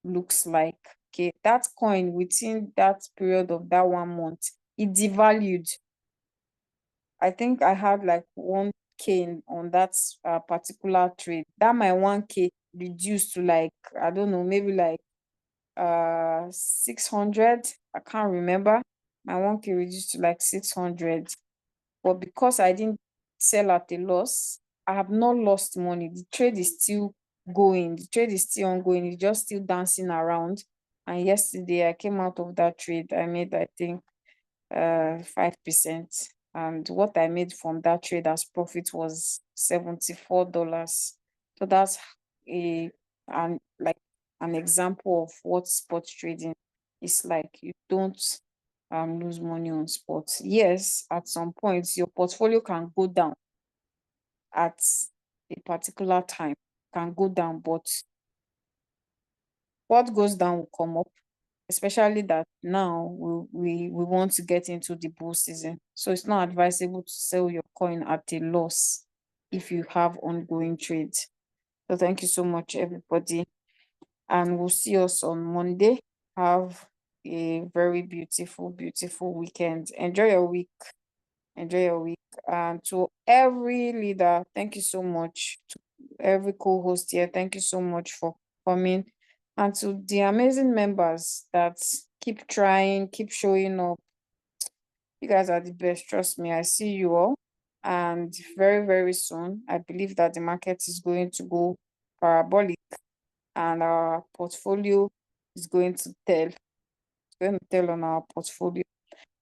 looks like. Okay, that coin within that period of that 1 month, it devalued. I think I had like 1K on that particular trade. That my 1K reduced to like, I don't know, maybe like 600. I can't remember. My 1K reduced to like 600. But because I didn't sell at a loss, I have not lost money. The trade is still going. The trade is still ongoing. It's just still dancing around. And yesterday I came out of that trade. I made, I think, 5%. And what I made from that trade as profit was $74. So that's like an example of what spot trading is like. You don't lose money on spot. Yes, at some point your portfolio can go down at a particular time, can go down, but what goes down will come up, especially that now we want to get into the bull season. So it's not advisable to sell your coin at a loss if you have ongoing trades. So thank you so much, everybody. And we'll see us on Monday. Have a very beautiful, beautiful weekend. Enjoy your week. Enjoy your week. And to every leader, thank you so much. To every co-host here, thank you so much for coming. And to the amazing members that keep trying, keep showing up. You guys are the best. Trust me. I see you all. And very, very soon, I believe that the market is going to go parabolic and our portfolio is going to tell. It's going to tell on our portfolio.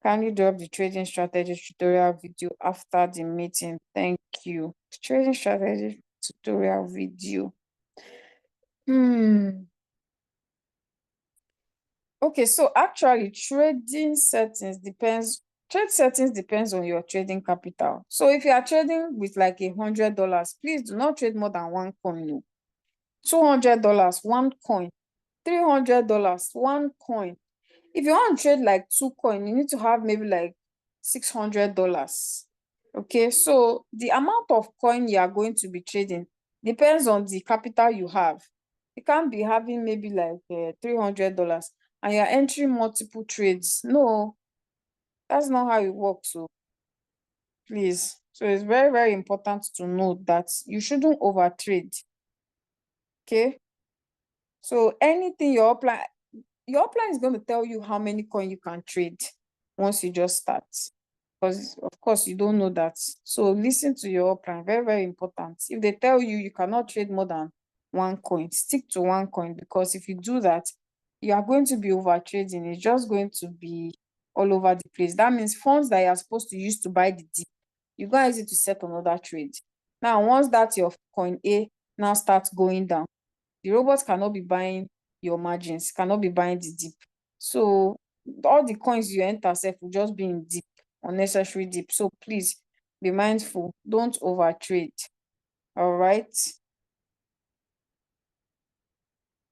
Kindly drop the trading strategy tutorial video after the meeting. Thank you. Trading strategy tutorial video. Okay, so actually trade settings depends on your trading capital. So if you are trading with like $100, please do not trade more than one coin. $200, one coin. $300, one coin. If you want to trade like 2 coins, you need to have maybe like $600. Okay, so the amount of coin you are going to be trading depends on the capital you have. You can't be having maybe like $300 and you're entering multiple trades. No, that's not how it works. So please, so it's very, very important to note that you shouldn't overtrade. Okay, so anything your upline is going to tell you how many coins you can trade once you just start, because of course you don't know that. So listen to your upline, very, very important. If they tell you you cannot trade more than one coin, stick to one coin, because if you do that, you are going to be over trading. It's just going to be all over the place. That means funds that you are supposed to use to buy the dip, you go use it to set another trade. Now once that your coin A now starts going down, the robots cannot be buying your margins, cannot be buying the dip. So all the coins you enter self will just be in dip, unnecessary dip. So please be mindful, don't overtrade. All right.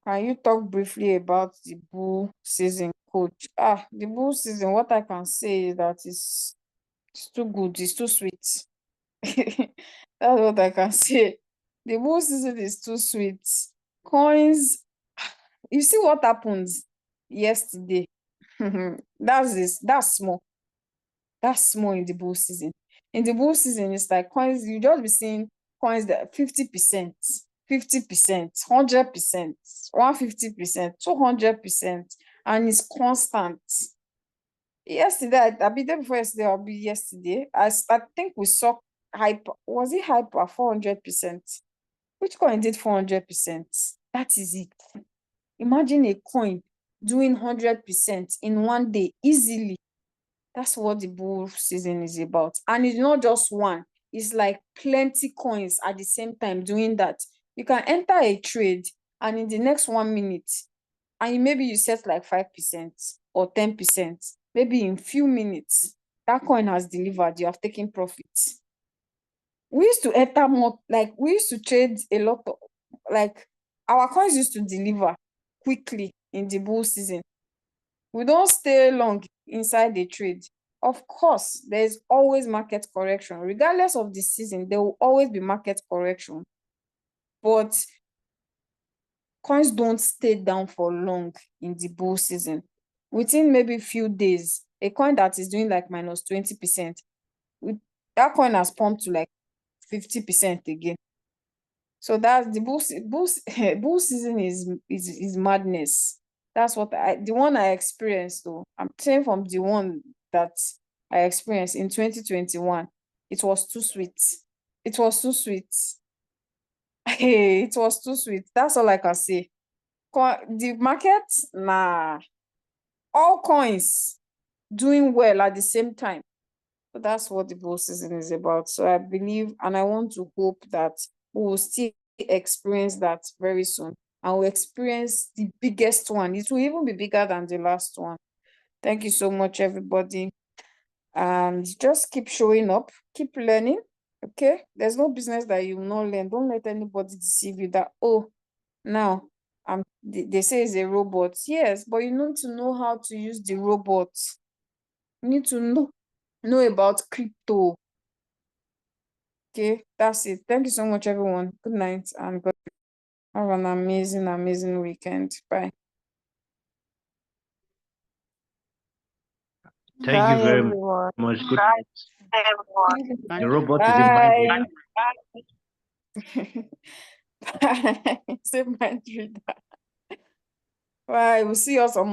Can you talk briefly about the bull season, coach? The bull season, what I can say is that it's too good, it's too sweet. That's what I can say. The bull season is too sweet. Coins, you see what happens yesterday. That's small. That's small in the bull season. In the bull season, it's like coins, you just be seeing coins that 50%, 50%, 100%, 150%, 200%, and it's constant. Yesterday, I be there before yesterday, I'll be yesterday. I think we saw hyper. Was it hyper 400%? Which coin did 400%? That is it. Imagine a coin doing 100% in one day easily. That's what the bull season is about. And it's not just one, it's like plenty coins at the same time doing that. You can enter a trade and in the next 1 minute, and maybe you set like 5% or 10%, maybe in few minutes, that coin has delivered, you have taken profits. We used to enter more, like we used to trade a lot of, like our coins used to deliver quickly in the bull season. We don't stay long inside the trade. Of course, there's always market correction. Regardless of the season, there will always be market correction. But coins don't stay down for long in the bull season. Within maybe few days, a coin that is doing like minus 20%, that coin has pumped to like 50% again. So that's the bull season is madness. That's what the one I experienced though. I'm saying from the one that I experienced in 2021. It was too sweet. It was too sweet. It was too sweet. That's all I can say. The market, nah. All coins doing well at the same time. So that's what the bull season is about. So I believe and I want to hope that we will still experience that very soon. And we'll experience the biggest one. It will even be bigger than the last one. Thank you so much, everybody. And just keep showing up, keep learning. Okay? There's no business that you will not learn. Don't let anybody deceive you that, oh, now they say it's a robot. Yes, but you need to know how to use the robot. You need to know about crypto. Okay, that's it. Thank you so much, everyone. Good night and God have an amazing, amazing weekend. Bye. Thank you Bye, very everyone. much. Good night. Thank The you. robot is a mind Bye. Bye. Say mind reader. Bye. We'll see you some